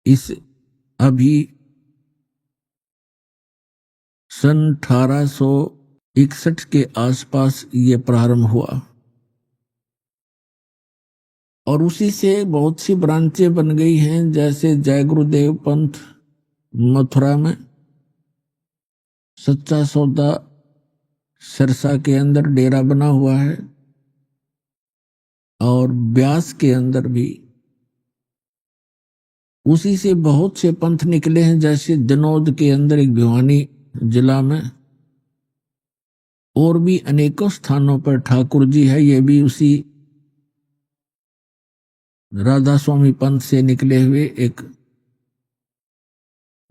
इस अभी सन 1861 के आसपास ये प्रारंभ हुआ और उसी से बहुत सी ब्रांचें बन गई हैं। जैसे जय गुरुदेव पंथ मथुरा में, सच्चा सौदा सिरसा के अंदर डेरा बना हुआ है, और ब्यास के अंदर भी उसी से बहुत से पंथ निकले हैं। जैसे जनौद के अंदर एक भिवानी जिला में, और भी अनेकों स्थानों पर ठाकुर जी है, ये भी उसी राधा स्वामी पंथ से निकले हुए एक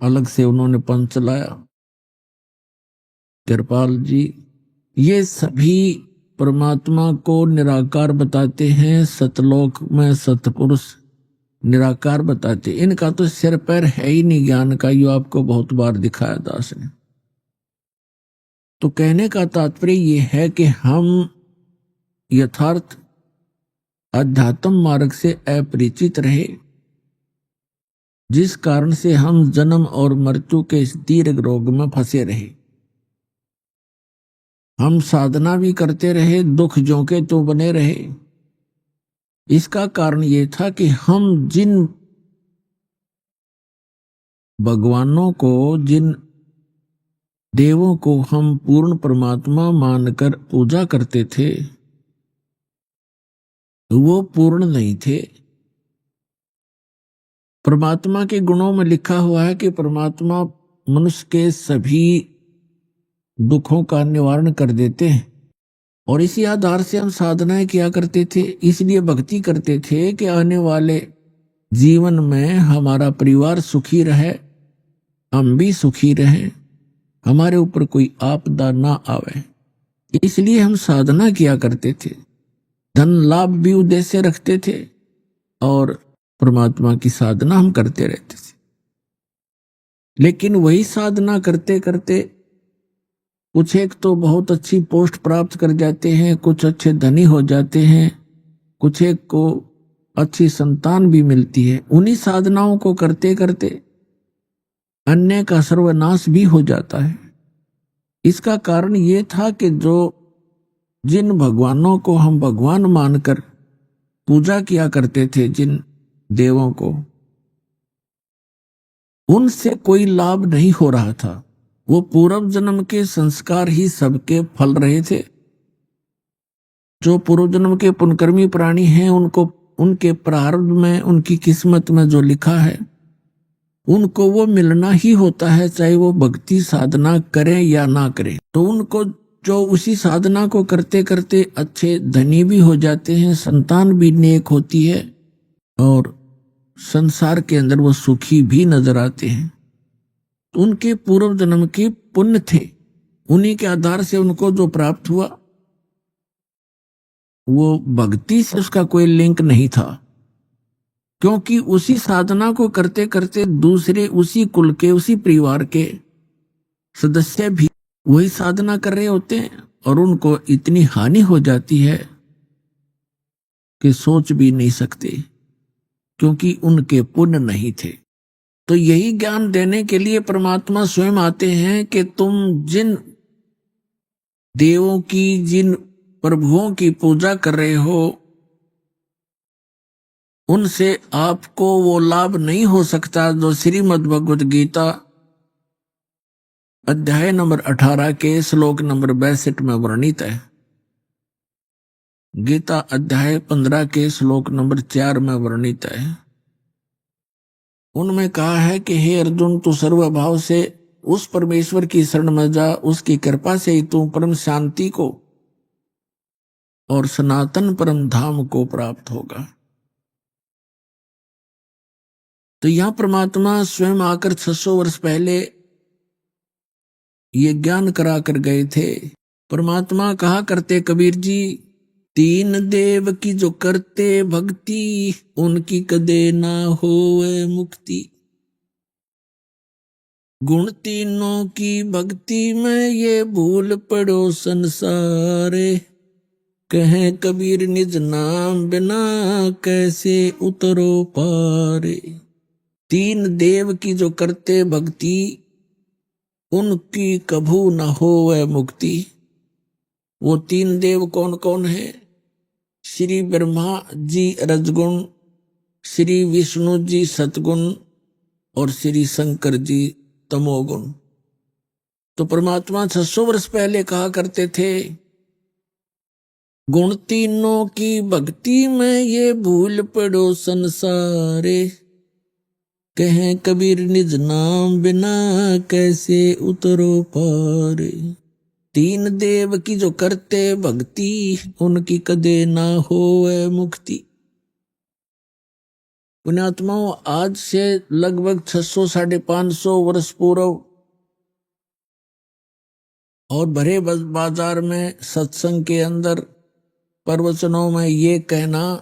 अलग से उन्होंने पंथ चलाया। कृपाल जी, ये सभी परमात्मा को निराकार बताते हैं। सतलोक में सतपुरुष निराकार बताते, इनका तो सिर पैर है ही नहीं ज्ञान का, यो आपको बहुत बार दिखाया दास ने। तो कहने का तात्पर्य ये है कि हम यथार्थ अध्यात्म मार्ग से अपरिचित रहे, जिस कारण से हम जन्म और मृत्यु के इस दीर्घ रोग में फंसे रहे। हम साधना भी करते रहे, दुख जोके तो बने रहे। इसका कारण ये था कि हम जिन भगवानों को, जिन देवों को हम पूर्ण परमात्मा मानकर पूजा करते थे, वो पूर्ण नहीं थे। परमात्मा के गुणों में लिखा हुआ है कि परमात्मा मनुष्य के सभी दुखों का निवारण कर देते हैं, और इसी आधार से हम साधनाएं किया करते थे। इसलिए भक्ति करते थे कि आने वाले जीवन में हमारा परिवार सुखी रहे, हम भी सुखी रहें, हमारे ऊपर कोई आपदा ना आवे। इसलिए हम साधना किया करते थे, धन लाभ भी उद्देश्य रखते थे, और परमात्मा की साधना हम करते रहते थे। लेकिन वही साधना करते करते कुछ एक तो बहुत अच्छी पोस्ट प्राप्त कर जाते हैं, कुछ अच्छे धनी हो जाते हैं, कुछ एक को अच्छी संतान भी मिलती है। उन्हीं साधनाओं को करते करते अन्य का सर्वनाश भी हो जाता है। इसका कारण ये था कि जिन भगवानों को हम भगवान मानकर पूजा किया करते थे, जिन देवों को, उनसे कोई लाभ नहीं हो रहा था। वो पूर्व जन्म के संस्कार ही सबके फल रहे थे। जो पूर्व जन्म के पुण्यकर्मी प्राणी हैं, उनको उनके प्रारब्ध में, उनकी किस्मत में जो लिखा है, उनको वो मिलना ही होता है, चाहे वो भक्ति साधना करें या ना करें। तो उनको जो उसी साधना को करते करते अच्छे धनी भी हो जाते हैं, संतान भी नेक होती है और संसार के अंदर वो सुखी भी नजर आते हैं। उनके पूर्व जन्म के पुण्य थे, उन्हीं के आधार से उनको जो प्राप्त हुआ, वो भक्ति से उसका कोई लिंक नहीं था, क्योंकि उसी साधना को करते करते दूसरे उसी कुल के, उसी परिवार के सदस्य भी वही साधना कर रहे होते हैं और उनको इतनी हानि हो जाती है कि सोच भी नहीं सकते, क्योंकि उनके पुण्य नहीं थे। तो यही ज्ञान देने के लिए परमात्मा स्वयं आते हैं कि तुम जिन देवों की, जिन प्रभुओं की पूजा कर रहे हो, उनसे आपको वो लाभ नहीं हो सकता जो श्रीमद् भगवद गीता अध्याय नंबर 18 के श्लोक नंबर 62 में वर्णित है। गीता अध्याय 15 के श्लोक नंबर 4 में वर्णित है। उनमें कहा है कि हे अर्जुन, तू सर्वभाव से उस परमेश्वर की शरण में जा, उसकी कृपा से ही तू परम शांति को और सनातन परम धाम को प्राप्त होगा। तो यहां परमात्मा स्वयं आकर 600 वर्ष पहले ये ज्ञान करा कर गए थे। परमात्मा कहा करते कबीर जी, तीन देव की जो करते भक्ति, उनकी कदे ना होवे मुक्ति। गुण तीनों की भक्ति में ये भूल पड़ो संसारे, कहें कबीर निज नाम बिना कैसे उतरो पारे। तीन देव की जो करते भक्ति, उनकी कभू न होवे मुक्ति। वो तीन देव कौन कौन है? श्री ब्रह्मा जी रजगुण, श्री विष्णु जी सतगुण और श्री शंकर जी तमोगुण। तो परमात्मा 600 वर्ष पहले कहा करते थे, गुण तीनों की भक्ति में ये भूल पड़ो संसारे, कहें कबीर निज नाम बिना कैसे उतरो पारे। तीन देव की जो करते भक्ति, उनकी कदे ना होवे मुक्ति। पुण्यात्माओं, आज से लगभग 600-550 वर्ष पूर्व और भरे बाजार में सत्संग के अंदर प्रवचनों में ये कहना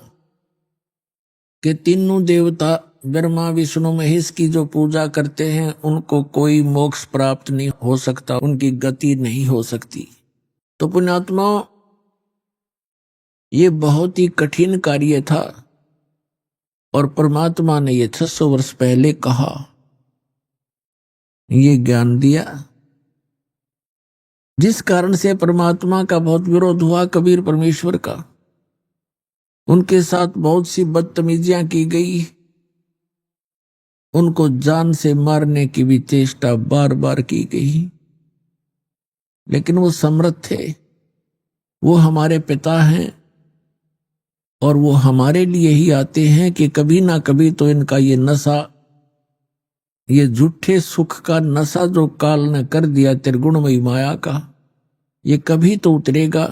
कि तीनों देवता ब्रह्मा विष्णु महेश की जो पूजा करते हैं, उनको कोई मोक्ष प्राप्त नहीं हो सकता, उनकी गति नहीं हो सकती। तो पुण्यात्माओं, ये बहुत ही कठिन कार्य था और परमात्मा ने ये 600 वर्ष पहले कहा, ये ज्ञान दिया, जिस कारण से परमात्मा का बहुत विरोध हुआ, कबीर परमेश्वर का। उनके साथ बहुत सी बदतमीजियां की गई, उनको जान से मारने की भी चेष्टा बार बार की गई, लेकिन वो समर्थ थे। वो हमारे पिता हैं और वो हमारे लिए ही आते हैं कि कभी ना कभी तो इनका ये नशा, ये झूठे सुख का नशा जो काल ने कर दिया त्रिगुणमयी माया का, ये कभी तो उतरेगा,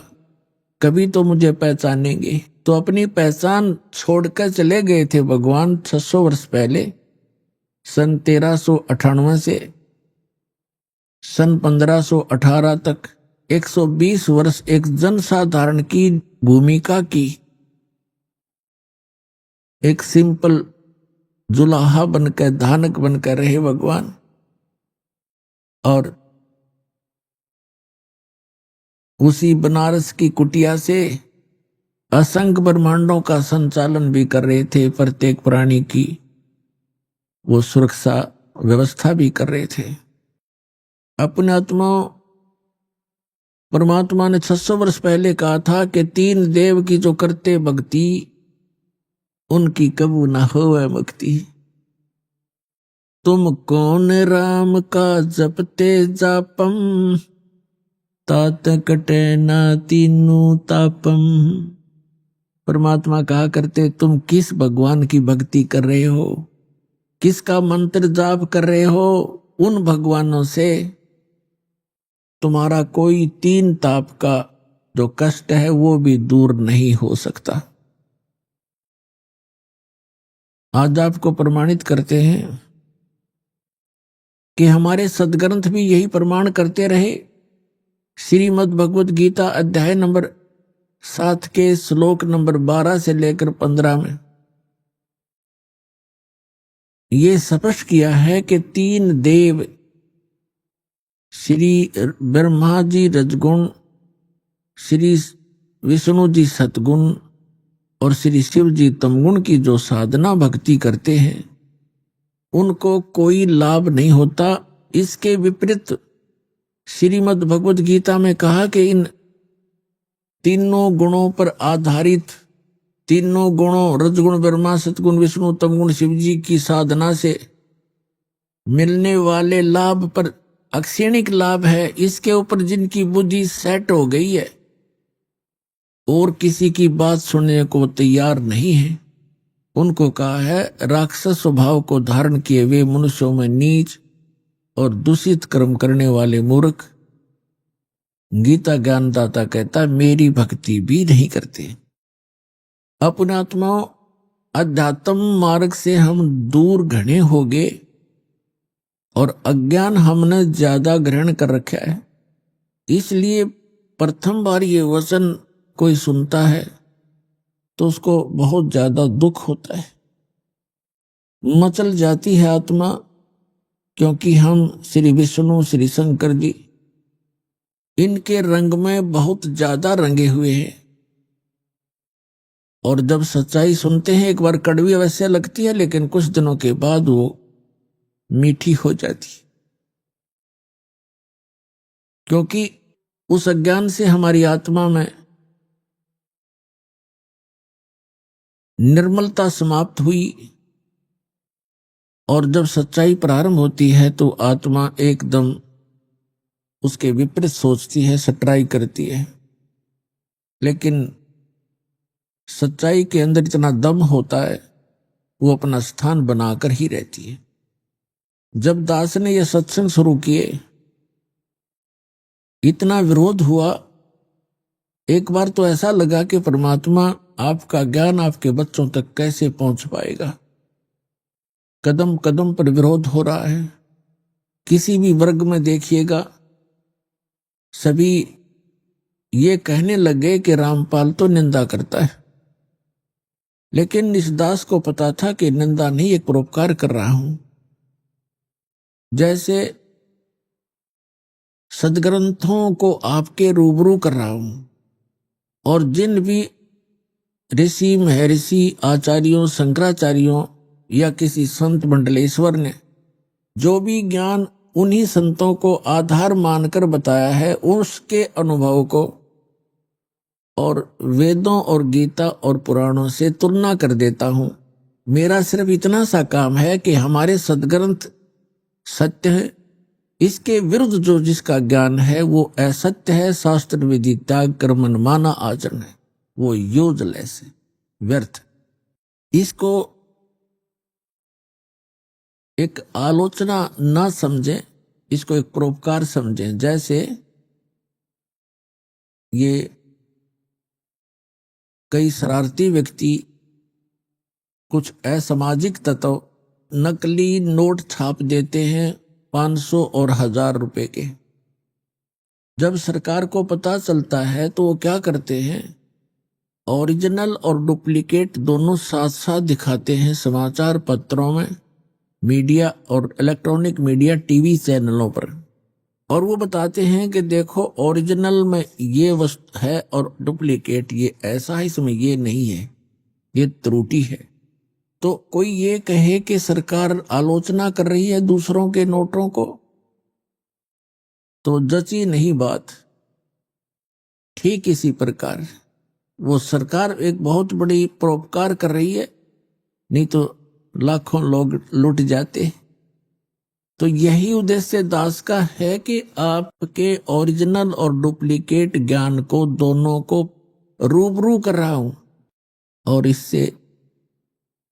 कभी तो मुझे पहचानेंगे। तो अपनी पहचान छोड़कर चले गए थे भगवान 600 वर्ष पहले, सन 1398 से सन 1518 तक 120 वर्ष एक जनसाधारण की भूमिका की, एक सिंपल जुलाहा बनकर, धानक बनकर रहे भगवान। और उसी बनारस की कुटिया से असंख्य ब्रह्मांडों का संचालन भी कर रहे थे। प्रत्येक प्राणी की वो सुरक्षा व्यवस्था भी कर रहे थे। अपने आत्मा परमात्मा ने 600 वर्ष पहले कहा था कि 3 देव की जो करते भक्ति उनकी कबू न होवे मुक्ति। तुम कौन राम का जपते जापम, तात कटे ना तीनू तापम। परमात्मा कहा करते तुम किस भगवान की भक्ति कर रहे हो, किसका मंत्र जाप कर रहे हो, उन भगवानों से तुम्हारा कोई 3 ताप का जो कष्ट है वो भी दूर नहीं हो सकता। आज आपको प्रमाणित करते हैं कि हमारे सदग्रंथ भी यही प्रमाण करते रहे। श्रीमद् भगवत गीता अध्याय नंबर 7 के श्लोक नंबर 12 से लेकर 15 में ये स्पष्ट किया है कि 3 देव श्री ब्रह्मा जी रजगुण, श्री विष्णु जी सतगुण और श्री शिव जी तमगुण की जो साधना भक्ति करते हैं उनको कोई लाभ नहीं होता। इसके विपरीत श्रीमद् भगवत गीता में कहा कि इन तीनों गुणों पर आधारित, तीनों गुणों रजगुण ब्रह्मा सतगुण विष्णु तमगुण शिव जी की साधना से मिलने वाले लाभ पर अक्षणिक लाभ है। इसके ऊपर जिनकी बुद्धि सेट हो गई है और किसी की बात सुनने को तैयार नहीं है, उनको कहा है राक्षस स्वभाव को धारण किए हुए मनुष्यों में नीच और दूषित कर्म करने वाले मूर्ख। गीता ज्ञानदाता कहता मेरी भक्ति भी नहीं करते। अपने आत्माओं अध्यात्म मार्ग से हम दूर घने हो गए और अज्ञान हमने ज्यादा ग्रहण कर रखा है। इसलिए प्रथम बार ये वचन कोई सुनता है तो उसको बहुत ज्यादा दुख होता है, मचल जाती है आत्मा, क्योंकि हम श्री विष्णु श्री शंकर जी इनके रंग में बहुत ज्यादा रंगे हुए हैं। और जब सच्चाई सुनते हैं एक बार कड़वी अवश्य लगती है, लेकिन कुछ दिनों के बाद वो मीठी हो जाती, क्योंकि उस अज्ञान से हमारी आत्मा में निर्मलता समाप्त हुई। और जब सच्चाई प्रारंभ होती है तो आत्मा एकदम उसके विपरीत सोचती है, सटराई करती है। लेकिन सच्चाई के अंदर इतना दम होता है वो अपना स्थान बनाकर ही रहती है। जब दास ने यह सत्संग शुरू किए इतना विरोध हुआ। एक बार तो ऐसा लगा कि परमात्मा आपका ज्ञान आपके बच्चों तक कैसे पहुंच पाएगा। कदम कदम पर विरोध हो रहा है। किसी भी वर्ग में देखिएगा सभी ये कहने लगे कि रामपाल तो निंदा करता है, लेकिन इस दास को पता था कि निंदा नहीं, एक परोपकार कर रहा हूं। जैसे सदग्रंथों को आपके रूबरू कर रहा हूं और जिन भी ऋषि महर्षि आचार्यों शंकराचार्यों या किसी संत मंडलेश्वर ने जो भी ज्ञान उन्हीं संतों को आधार मानकर बताया है उसके अनुभव को और वेदों और गीता और पुराणों से तुलना कर देता हूं। मेरा सिर्फ इतना सा काम है कि हमारे सदग्रंथ सत्य है, इसके विरुद्ध जो जिसका ज्ञान है वो असत्य है, शास्त्र विधि त्याग कर मनमाना आचरण है, वो यूजलेस है, व्यर्थ। इसको एक आलोचना ना समझें, इसको एक परोपकार समझें। जैसे ये कई शरारती व्यक्ति कुछ असामाजिक तत्व नकली नोट छाप देते हैं 500 और 1000 रुपए के। जब सरकार को पता चलता है तो वो क्या करते हैं, ओरिजिनल और डुप्लीकेट दोनों साथ साथ दिखाते हैं समाचार पत्रों में, मीडिया और इलेक्ट्रॉनिक मीडिया टीवी चैनलों पर। और वो बताते हैं कि देखो ओरिजिनल में ये वस्तु है और डुप्लीकेट ये ऐसा है, इसमें ये नहीं है, ये त्रुटि है। तो कोई ये कहे कि सरकार आलोचना कर रही है दूसरों के नोटों को, तो जची नहीं बात। ठीक इसी प्रकार वो सरकार एक बहुत बड़ी परोपकार कर रही है, नहीं तो लाखों लोग लुट जाते। तो यही उद्देश्य दास का है कि आपके ओरिजिनल और डुप्लीकेट ज्ञान को दोनों को रूबरू कर रहा हूं, और इससे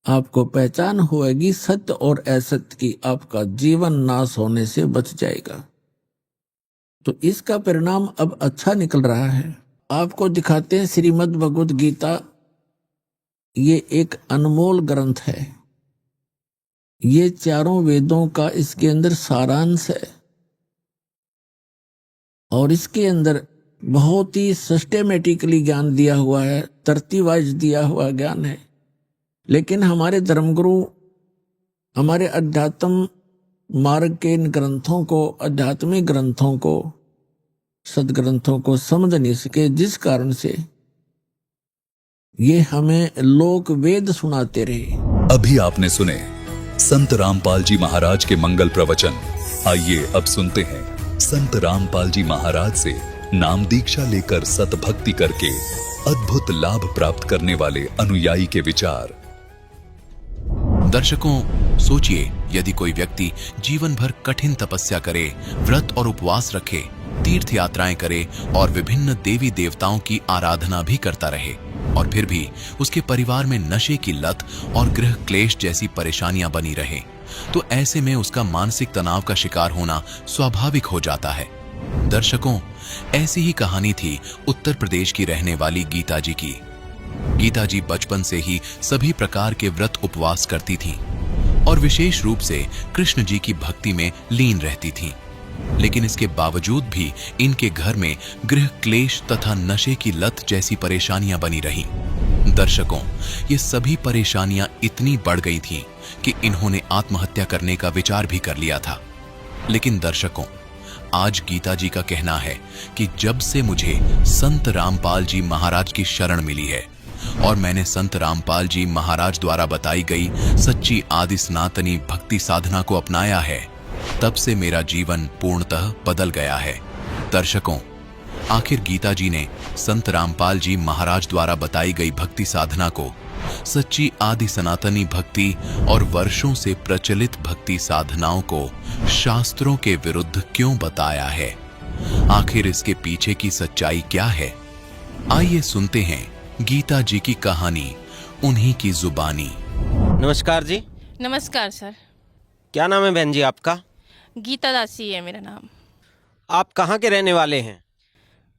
आपको पहचान होएगी सत्य और असत्य की, आपका जीवन नाश होने से बच जाएगा। तो इसका परिणाम अब अच्छा निकल रहा है। आपको दिखाते हैं श्रीमद् भगवद गीता, ये एक अनमोल ग्रंथ है, ये चारों वेदों का इसके अंदर सारांश है, और इसके अंदर बहुत ही सिस्टेमेटिकली ज्ञान दिया हुआ है, तरतीब वाइज दिया हुआ ज्ञान है। लेकिन हमारे धर्मगुरु हमारे अध्यात्म मार्ग के इन ग्रंथों को, आध्यात्मिक ग्रंथों को, सदग्रंथों को समझ नहीं सके, जिस कारण से ये हमें लोक वेद सुनाते रहे। अभी आपने सुने संत रामपाल जी महाराज के मंगल प्रवचन। आइए अब सुनते हैं संत रामपाल जी महाराज से नाम दीक्षा लेकर सतभक्ति करके अद्भुत लाभ प्राप्त करने वाले अनुयायी के विचार। दर्शकों, सोचिए, यदि कोई व्यक्ति जीवन भर कठिन तपस्या करे, व्रत और उपवास रखे, तीर्थ यात्राएं करे और विभिन्न देवी देवताओं की आराधना भी करता रहे, और फिर भी उसके परिवार में नशे की लत और गृह क्लेश जैसी परेशानियां बनी रहे, तो ऐसे में उसका मानसिक तनाव का शिकार होना स्वाभाविक हो जाता है। दर्शकों, ऐसी ही कहानी थी उत्तर प्रदेश की रहने वाली गीता जी की। गीता जी बचपन से ही सभी प्रकार के व्रत उपवास करती थीं और विशेष रूप से कृष्ण जी की भक्ति में लीन रहती थीं। लेकिन इसके बावजूद भी इनके घर में गृह क्लेश तथा नशे की लत जैसी परेशानियां बनी रहीं। दर्शकों, ये सभी परेशानियां इतनी बढ़ गई थीं कि इन्होंने आत्महत्या करने का विचार भी कर लिया था। लेकिन दर्शकों, आज गीता जी का कहना है कि जब से मुझे संत रामपाल जी महाराज की शरण मिली है और मैंने संत रामपाल जी महाराज द्वारा बताई गई सच्ची आदि सनातनी भक्ति साधना को अपनाया है, तब से मेरा जीवन पूर्णतः बदल गया है। दर्शकों, आखिर गीता जी ने संत रामपाल जी महाराज द्वारा बताई गई भक्ति साधना को, सच्ची आदि सनातनी भक्ति और वर्षों से प्रचलित भक्ति साधनाओं को शास्त्रों के विरुद्ध क्यों बताया है? आखिर इसके पीछे की सच्चाई क्या है? आइए सुनते हैं गीता जी की कहानी, उन्हीं की जुबानी। नमस्कार जी। नमस्कार सर। क्या नाम है बहन जी आपका? गीता दासी है मेरा नाम। आप कहाँ के रहने वाले हैं?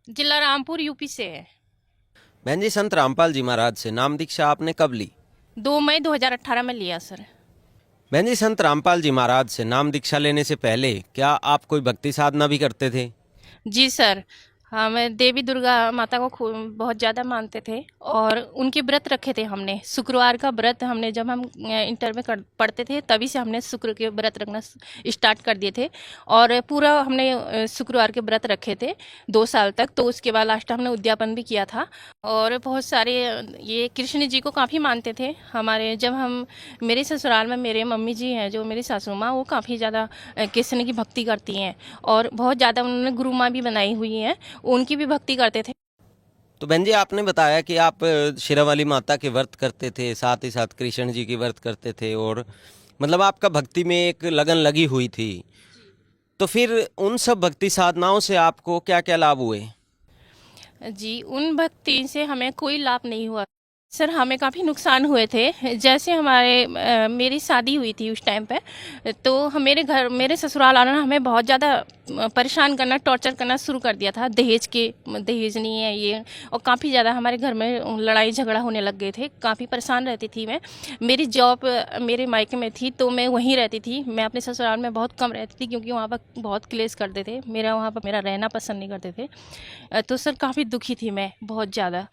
जिला रामपुर, यूपी से है। बहन जी, संत रामपाल जी महाराज से नाम दीक्षा आपने कब ली? 2 मई 2018 में लिया सर। बहन जी, संत रामपाल जी महाराज से नाम दीक्षा लेने से पहले क्या आप कोई भक्ति साधना भी करते थे? जी सर, हम देवी दुर्गा माता को बहुत ज़्यादा मानते थे और उनके व्रत रखे थे हमने। शुक्रवार का व्रत हमने, जब हम इंटर में पढ़ते थे तभी से हमने शुक्र के व्रत रखना स्टार्ट कर दिए थे और पूरा हमने शुक्रवार के व्रत रखे थे 2 साल तक। तो उसके बाद लास्ट हमने उद्यापन भी किया था और बहुत सारे ये कृष्ण जी को काफ़ी मानते थे। हमारे जब हम मेरे ससुराल में मेरे मम्मी जी हैं जो मेरी सासू माँ, वो काफ़ी ज़्यादा कृष्ण की भक्ति करती हैं और बहुत ज़्यादा उन्होंने गुरु माँ भी बनाई हुई हैं, उनकी भी भक्ति करते थे। तो बहन जी, आपने बताया कि आप शेरावाली माता के व्रत करते थे, साथ ही साथ कृष्ण जी की व्रत करते थे और मतलब आपका भक्ति में एक लगन लगी हुई थी। तो फिर उन सब भक्ति साधनाओं से आपको क्या क्या लाभ हुए? जी, उन भक्ति से हमें कोई लाभ नहीं हुआ सर, हमें काफ़ी नुकसान हुए थे। जैसे मेरी शादी हुई थी उस टाइम पे, तो मेरे ससुराल वालों ने हमें बहुत ज़्यादा परेशान करना, टॉर्चर करना शुरू कर दिया था। दहेज नहीं है ये, और काफ़ी ज़्यादा हमारे घर में लड़ाई झगड़ा होने लग गए थे। काफ़ी परेशान रहती थी मैं। मेरी जॉब मेरे मायके में थी तो मैं वहीं रहती थी। मैं अपने ससुराल में बहुत कम रहती थी क्योंकि वहाँ पर बहुत क्लेश करते थे। वहाँ पर मेरा रहना पसंद नहीं करते थे। तो सर काफ़ी दुखी थी मैं बहुत ज़्यादा।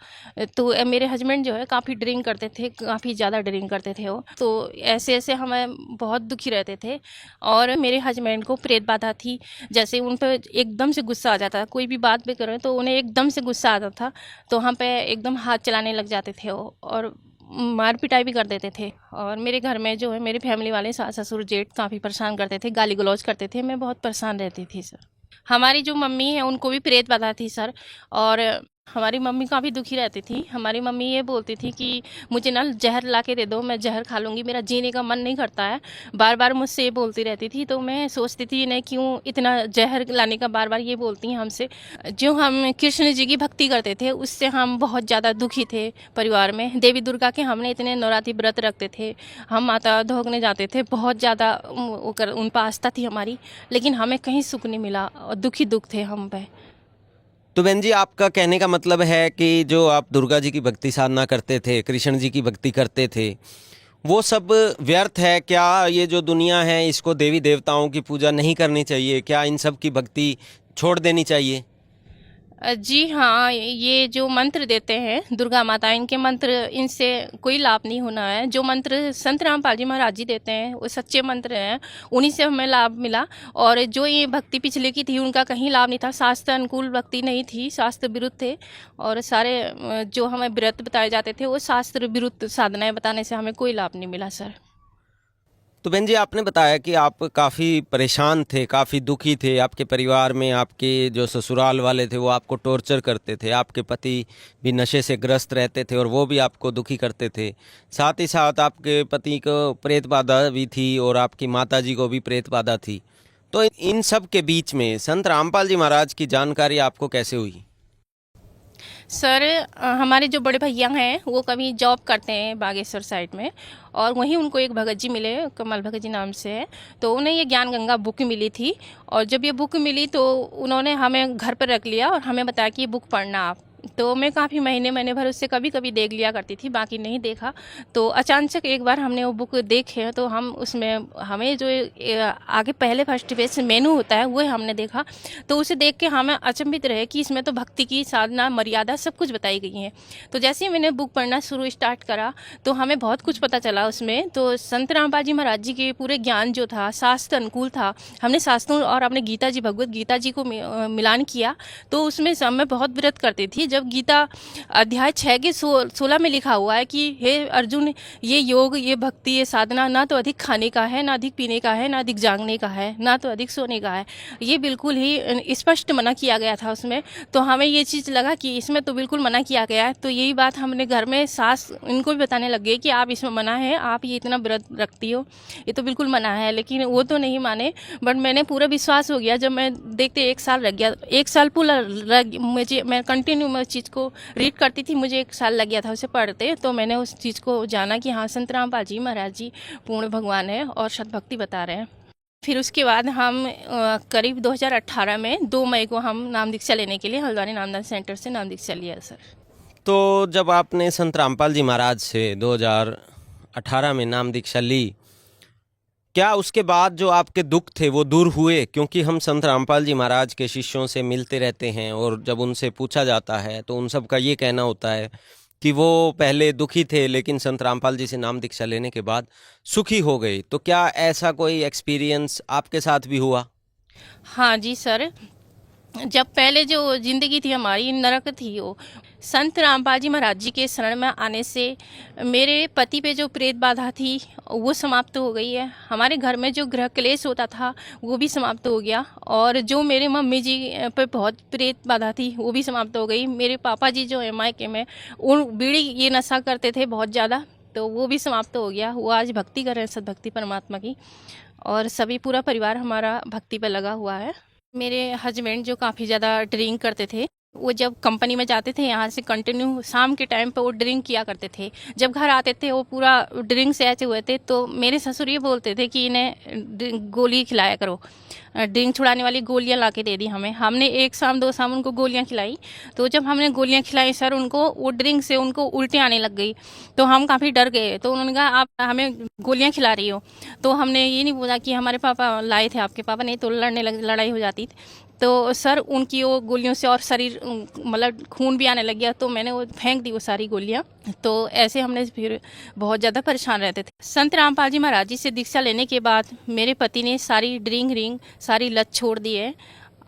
तो मेरे हस्बैंड जो है काफ़ी ड्रिंक करते थे, काफ़ी ज़्यादा ड्रिंक करते थे वो। तो ऐसे हमें बहुत दुखी रहते थे। और मेरे हस्बैंड को प्रेत बाधा थी, जैसे जैसे उन पर एकदम से गुस्सा आ जाता था, कोई भी बात भी करें तो उन्हें एकदम से गुस्सा आता था, तो हम पे एकदम हाथ चलाने लग जाते थे वो, और मार पिटाई भी कर देते थे। और मेरे घर में जो है मेरी फैमिली वाले सास ससुर जेठ काफ़ी परेशान करते थे, गाली गलौज करते थे, मैं बहुत परेशान रहती थी सर। हमारी जो मम्मी है उनको भी प्रेत बाधा थी सर, और हमारी मम्मी काफ़ी दुखी रहती थी। हमारी मम्मी ये बोलती थी कि मुझे ना जहर ला के दे दो, मैं जहर खा लूँगी, मेरा जीने का मन नहीं करता है। बार बार मुझसे ये बोलती रहती थी, तो मैं सोचती थी इन्हें क्यों इतना जहर लाने का बार बार ये बोलती हैं हमसे। जो हम कृष्ण जी की भक्ति करते थे उससे हम बहुत ज़्यादा दुखी थे परिवार में। देवी दुर्गा के हमने इतने नवरात्रि व्रत रखते थे, हम माता धोखने जाते थे, बहुत ज़्यादा उन पर आस्था थी हमारी, लेकिन हमें कहीं सुख नहीं मिला और दुखी दुख थे हम पे। तो बहन जी, आपका कहने का मतलब है कि जो आप दुर्गा जी की भक्ति साधना करते थे, कृष्ण जी की भक्ति करते थे, वो सब व्यर्थ है क्या? ये जो दुनिया है इसको देवी देवताओं की पूजा नहीं करनी चाहिए क्या? इन सब की भक्ति छोड़ देनी चाहिए? जी हाँ, ये जो मंत्र देते हैं दुर्गा माता, इनके मंत्र, इनसे कोई लाभ नहीं होना है। जो मंत्र संत रामपाल जी महाराज जी देते हैं वो सच्चे मंत्र हैं, उन्हीं से हमें लाभ मिला। और जो ये भक्ति पिछले की थी उनका कहीं लाभ नहीं था, शास्त्र अनुकूल भक्ति नहीं थी, शास्त्र विरुद्ध थे। और सारे जो हमें व्रत बताए जाते थे वो शास्त्र विरुद्ध साधनाएं बताने से हमें कोई लाभ नहीं मिला सर। तो बहन जी, आपने बताया कि आप काफ़ी परेशान थे, काफ़ी दुखी थे, आपके परिवार में आपके जो ससुराल वाले थे वो आपको टॉर्चर करते थे, आपके पति भी नशे से ग्रस्त रहते थे और वो भी आपको दुखी करते थे, साथ ही साथ आपके पति को प्रेत बाधा भी थी और आपकी माता जी को भी प्रेत बाधा थी। तो इन सब के बीच में संत रामपाल जी महाराज की जानकारी आपको कैसे हुई? सर हमारे जो बड़े भैया हैं वो कभी जॉब करते हैं बागेश्वर साइड में, और वहीं उनको एक भगत जी मिले, कमल भगत जी नाम से है, तो उन्हें ये ज्ञान गंगा बुक मिली थी। और जब ये बुक मिली तो उन्होंने हमें घर पर रख लिया और हमें बताया कि ये बुक पढ़ना आप। तो मैं काफ़ी महीने भर उससे कभी कभी देख लिया करती थी, बाकी नहीं देखा। तो अचानक एक बार हमने वो बुक देखे तो हम उसमें हमें जो आगे पहले फर्स्ट पेज से मेनू होता है वो हमने देखा, तो उसे देख के हमें अचंभित रहे कि इसमें तो भक्ति की साधना मर्यादा सब कुछ बताई गई है। तो जैसे ही मैंने बुक पढ़ना स्टार्ट करा तो हमें बहुत कुछ पता चला उसमें। तो संत रामपाल जी महाराज जी के पूरे ज्ञान जो था शास्त्र अनुकूल था। हमने शास्त्रों और अपने गीता जी, भगवत गीता जी को मिलान किया, तो उसमें मैं बहुत व्रत करती थी। जब गीता अध्याय 6 के 16 में लिखा हुआ है कि हे अर्जुन, ये योग, ये भक्ति, ये साधना ना तो अधिक खाने का है, ना अधिक पीने का है, ना अधिक जागने का है, ना तो अधिक सोने का है, ये बिल्कुल ही स्पष्ट मना किया गया था उसमें। तो हमें ये चीज़ लगा कि इसमें तो बिल्कुल मना किया गया है। तो यही बात हमने घर में सास इनको भी बताने लग गए कि आप इसमें मना है, आप ये इतना व्रत रखती हो, ये तो बिल्कुल मना है। लेकिन वो तो नहीं माने, बट मैंने पूरा विश्वास हो गया। जब मैं देखते 1 साल लग गया, 1 साल पूरा मुझे, मैं कंटिन्यू उस चीज़ को रीड करती थी, मुझे 1 साल लग गया था उसे पढ़ते। तो मैंने उस चीज़ को जाना कि हाँ, संत रामपाल जी महाराज जी पूर्ण भगवान है और सतभक्ति बता रहे हैं। फिर उसके बाद हम करीब 2018 में 2 मई को हम नाम दीक्षा लेने के लिए हल्द्वानी नामदान सेंटर से नाम दीक्षा लिया सर। तो जब आपने संत रामपाल जी महाराज से 2018 में नाम दीक्षा ली, क्या उसके बाद जो आपके दुख थे वो दूर हुए? क्योंकि हम संत रामपाल जी महाराज के शिष्यों से मिलते रहते हैं और जब उनसे पूछा जाता है तो उन सब का ये कहना होता है कि वो पहले दुखी थे लेकिन संत रामपाल जी से नाम दीक्षा लेने के बाद सुखी हो गए। तो क्या ऐसा कोई एक्सपीरियंस आपके साथ भी हुआ? हाँ जी सर, जब पहले जो ज़िंदगी थी हमारी नरक थी, वो संत रामपाल जी महाराज जी के शरण में आने से मेरे पति पे जो प्रेत बाधा थी वो समाप्त हो गई है। हमारे घर में जो गृह क्लेश होता था वो भी समाप्त हो गया, और जो मेरे मम्मी जी पे बहुत प्रेत बाधा थी वो भी समाप्त हो गई। मेरे पापा जी जो है मायके में, उन बीड़ी ये नशा करते थे बहुत ज़्यादा, तो वो भी समाप्त हो गया। वो आज भक्ति कर रहे हैं सद्भक्ति परमात्मा की, और सभी पूरा परिवार हमारा भक्ति पे लगा हुआ है। मेरे हस्बैंड जो काफ़ी ज़्यादा ड्रिंक करते थे, वो जब कंपनी में जाते थे यहाँ से कंटिन्यू शाम के टाइम पे वो ड्रिंक किया करते थे। जब घर आते थे वो पूरा ड्रिंक से ऐसे हुए थे। तो मेरे ससुर ये बोलते थे कि इन्हें गोली खिलाया करो, ड्रिंक छुड़ाने वाली गोलियां ला के दे दी हमें। हमने 1 शाम 2 शाम उनको गोलियां खिलाई। तो जब हमने गोलियां खिलाई सर, उनको वो ड्रिंक से उनको उल्टी आने लग गई। तो हम काफ़ी डर गए। तो उन्होंने कहा आप हमें गोलियां खिला रही हो। तो हमने ये नहीं बोला कि हमारे पापा लाए थे आपके पापा, नहीं तो लड़ाई हो जाती। तो सर उनकी वो गोलियों से और शरीर मतलब खून भी आने लग गया। तो मैंने वो फेंक दी वो सारी गोलियां। तो ऐसे हमने फिर बहुत ज़्यादा परेशान रहते थे। संत रामपाल जी महाराज जी से दीक्षा लेने के बाद मेरे पति ने सारी ड्रिंक सारी लत छोड़ दी है,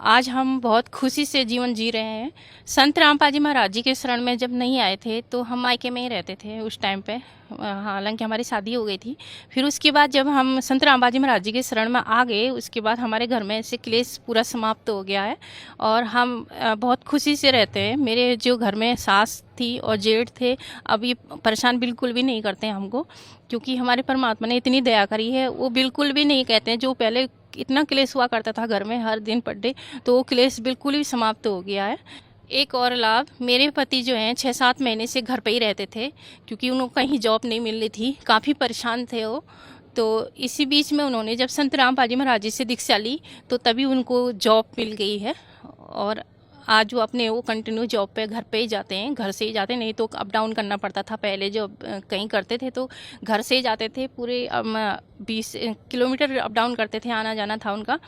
आज हम बहुत खुशी से जीवन जी रहे हैं। संत रामपाल जी महाराज जी के शरण में जब नहीं आए थे तो हम मायके में ही रहते थे उस टाइम पे, हालांकि हमारी शादी हो गई थी। फिर उसके बाद जब हम संत रामपाल जी महाराज जी के शरण में आ गए, उसके बाद हमारे घर में से क्लेश पूरा समाप्त हो गया है और हम बहुत खुशी से रहते हैं। मेरे जो घर में सास थी और जेठ थे, अभी परेशान बिल्कुल भी नहीं करते हैं हमको, क्योंकि हमारे परमात्मा ने इतनी दया करी है। वो बिल्कुल भी नहीं कहते हैं, जो पहले इतना क्लेश हुआ करता था घर में हर दिन पर डे, तो वो क्लेश बिल्कुल ही समाप्त हो गया है। एक और लाभ, मेरे पति जो हैं 6-7 महीने से घर पे ही रहते थे, क्योंकि उनको कहीं जॉब नहीं मिल रही थी, काफ़ी परेशान थे वो। तो इसी बीच में उन्होंने जब संत रामपाल जी महाराज जी से दीक्षा ली तो तभी उनको जॉब मिल गई है और आज वो कंटिन्यू जॉब पे घर पे ही जाते हैं, घर से ही जाते हैं। नहीं तो अप डाउन करना पड़ता था पहले, जो कहीं करते थे तो घर से ही जाते थे, पूरे 20 किलोमीटर अप डाउन करते थे, आना जाना था उनका।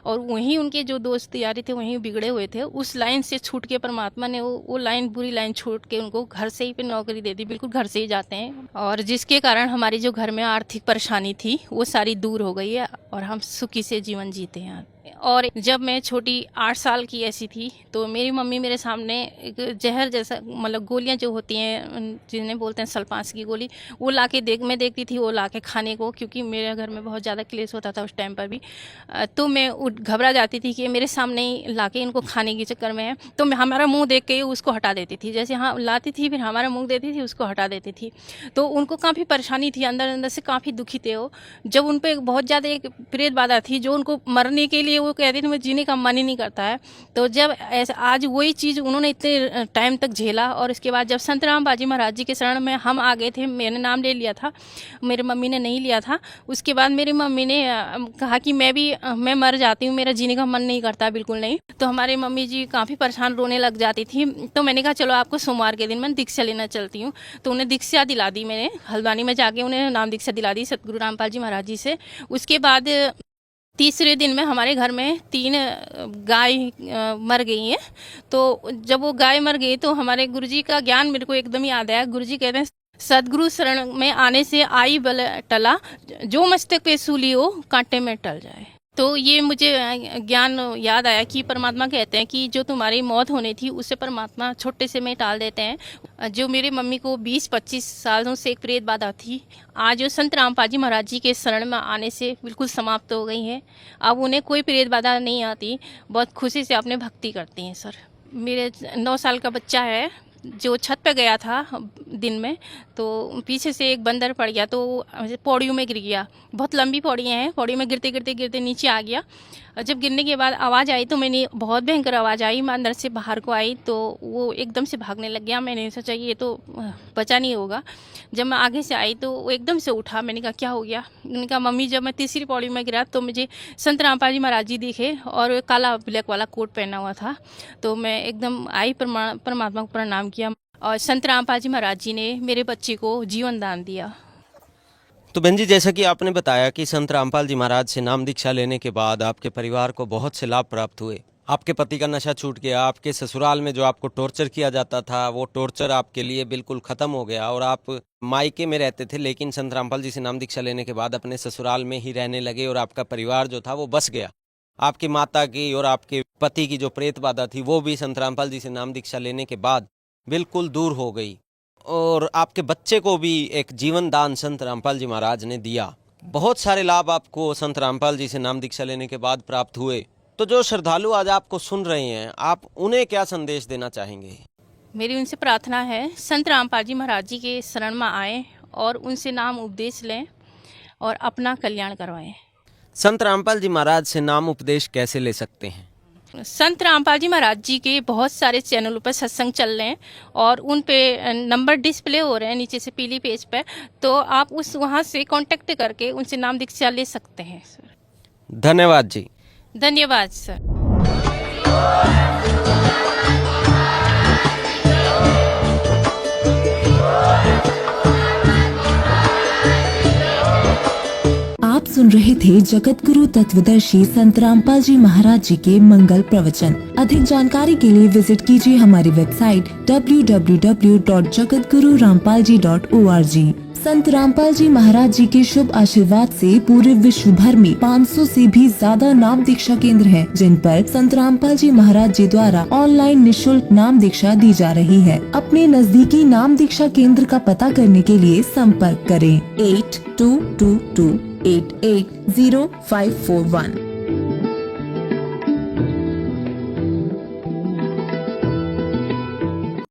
और वहीं उनके जो दोस्त यारी थे वहीं बिगड़े हुए थे, उस लाइन से छूट के परमात्मा ने वो लाइन, बुरी लाइन छूट के उनको घर से ही पे नौकरी दे दी, बिल्कुल घर से ही जाते हैं। और जिसके कारण हमारी जो घर में आर्थिक परेशानी थी वो सारी दूर हो गई है और हम सुखी से जीवन जीते हैं। और जब मैं छोटी 8 साल की ऐसी थी तो मेरी मम्मी मेरे सामने एक जहर जैसा, मतलब गोलियां जो होती हैं जिन्हें बोलते हैं सल्पास की गोली, वो लाके मैं देखती थी वो लाके खाने को, क्योंकि मेरे घर में बहुत ज़्यादा क्लेश होता था उस टाइम पर भी। तो मैं घबरा जाती थी कि मेरे सामने ही लाके इनको खाने के चक्कर में है, तो मैं हमारा मुँह देख के उसको हटा देती थी। जैसे हाँ लाती थी, फिर हमारा मुँह देती थी, उसको हटा देती थी। तो उनको काफ़ी परेशानी थी, अंदर अंदर से काफ़ी दुखी थे वो। जब उन पर बहुत ज़्यादा एक प्रेत बाधा थी, जो उनको मरने के लिए वो कहते थे, मैं जीने का मन ही नहीं करता है। तो जब ऐसा आज वही चीज़ उन्होंने इतने टाइम तक झेला, और इसके बाद जब संत रामपाल जी महाराज जी के शरण में हम आ गए थे, मैंने नाम ले लिया था, मेरी मम्मी ने नहीं लिया था। उसके बाद मेरी मम्मी ने कहा कि मैं मर जाती हूँ, मेरा जीने का मन नहीं करता, बिल्कुल नहीं। तो हमारी मम्मी जी काफ़ी परेशान, रोने लग जाती थी। तो मैंने कहा चलो आपको सोमवार के दिन मैं दीक्षा लेना चलती हूँ। तो उन्हें दीक्षा दिला दी, मैंने हल्द्वानी में जाके उन्हें नाम दीक्षा दिला दी सतगुरु रामपाल जी महाराज जी से। उसके बाद तीसरे दिन में हमारे घर में 3 गाय मर गई हैं। तो जब वो गाय मर गई तो हमारे गुरुजी का ज्ञान मेरे को एकदम याद आया। गुरुजी कहते हैं, सदगुरु शरण में आने से आई बल टला, जो मस्तक पे सूली हो कांटे में टल जाए। तो ये मुझे ज्ञान याद आया कि परमात्मा कहते हैं कि जो तुम्हारी मौत होनी थी उसे परमात्मा छोटे से में टाल देते हैं। जो मेरे मम्मी को 20-25 सालों से एक प्रेत बाधा थी, आज जो संत रामपाल जी महाराज जी के शरण में आने से बिल्कुल समाप्त हो गई है। अब उन्हें कोई प्रेत बाधा नहीं आती, बहुत खुशी से अपने भक्ति करती हैं। सर, मेरे 9 साल का बच्चा है जो छत पे गया था दिन में, तो पीछे से एक बंदर पड़ गया, तो पौड़ियों में गिर गया। बहुत लंबी पौड़ियाँ हैं, पौड़ी में गिरते गिरते गिरते नीचे आ गया। जब गिरने के बाद आवाज़ आई तो मैंने, बहुत भयंकर आवाज़ आई, मैं अंदर से बाहर को आई तो वो एकदम से भागने लग गया। मैंने सोचा ये तो बचा नहीं होगा। जब मैं आगे से आई तो वो एकदम से उठा। मैंने कहा क्या हो गया? मैंने कहा मम्मी, जब मैं तीसरी पौड़ी में गिरा तो मुझे संत रामपाल जी महाराज जी दिखे और काला ब्लैक वाला कोट पहना हुआ था। तो मैं एकदम आई, परमात्मा को प्रणाम किया और संत रामपाल जी महाराज जी ने मेरे बच्चे को जीवन दान दिया। तो बहन जी, जैसा कि आपने बताया कि संत रामपाल जी महाराज से नाम दीक्षा लेने के बाद आपके परिवार को बहुत से लाभ प्राप्त हुए। आपके पति का नशा छूट गया, आपके ससुराल में जो आपको टॉर्चर किया जाता था वो टॉर्चर आपके लिए बिल्कुल ख़त्म हो गया और आप मायके में रहते थे, लेकिन संत रामपाल जी से नाम दीक्षा लेने के बाद अपने ससुराल में ही रहने लगे और आपका परिवार जो था वो बस गया। आपकी माता की और आपके पति की जो प्रेत बाधा थी वो भी संत रामपाल जी से नाम दीक्षा लेने के बाद बिल्कुल दूर हो गई और आपके बच्चे को भी एक जीवन दान संत रामपाल जी महाराज ने दिया। बहुत सारे लाभ आपको संत रामपाल जी से नाम दीक्षा लेने के बाद प्राप्त हुए। तो जो श्रद्धालु आज आपको सुन रहे हैं, आप उन्हें क्या संदेश देना चाहेंगे? मेरी उनसे प्रार्थना है, संत रामपाल जी महाराज जी के शरण में आएँ और उनसे नाम उपदेश लें और अपना कल्याण करवाएं। संत रामपाल जी महाराज से नाम उपदेश कैसे ले सकते हैं? संत रामपाल जी महाराज जी के बहुत सारे चैनलों पर सत्संग चल रहे हैं और उन पे नंबर डिस्प्ले हो रहे हैं नीचे से पीली पेज पे, तो आप वहाँ से कांटेक्ट करके उनसे नाम दीक्षा ले सकते हैं। धन्यवाद जी। धन्यवाद सर। आप सुन रहे थे जगत गुरु तत्वदर्शी संत रामपाल जी महाराज जी के मंगल प्रवचन। अधिक जानकारी के लिए विजिट कीजिए हमारी वेबसाइट www.jagatgururampalji.org। संत रामपाल जी महाराज जी के शुभ आशीर्वाद से पूरे विश्व भर में 500 से भी ज्यादा नाम दीक्षा केंद्र हैं, जिन पर संत रामपाल जी महाराज जी द्वारा ऑनलाइन निशुल्क नाम दीक्षा दी जा रही है। अपने नजदीकी नाम दीक्षा केंद्र का पता करने के लिए संपर्क करें 8222880541।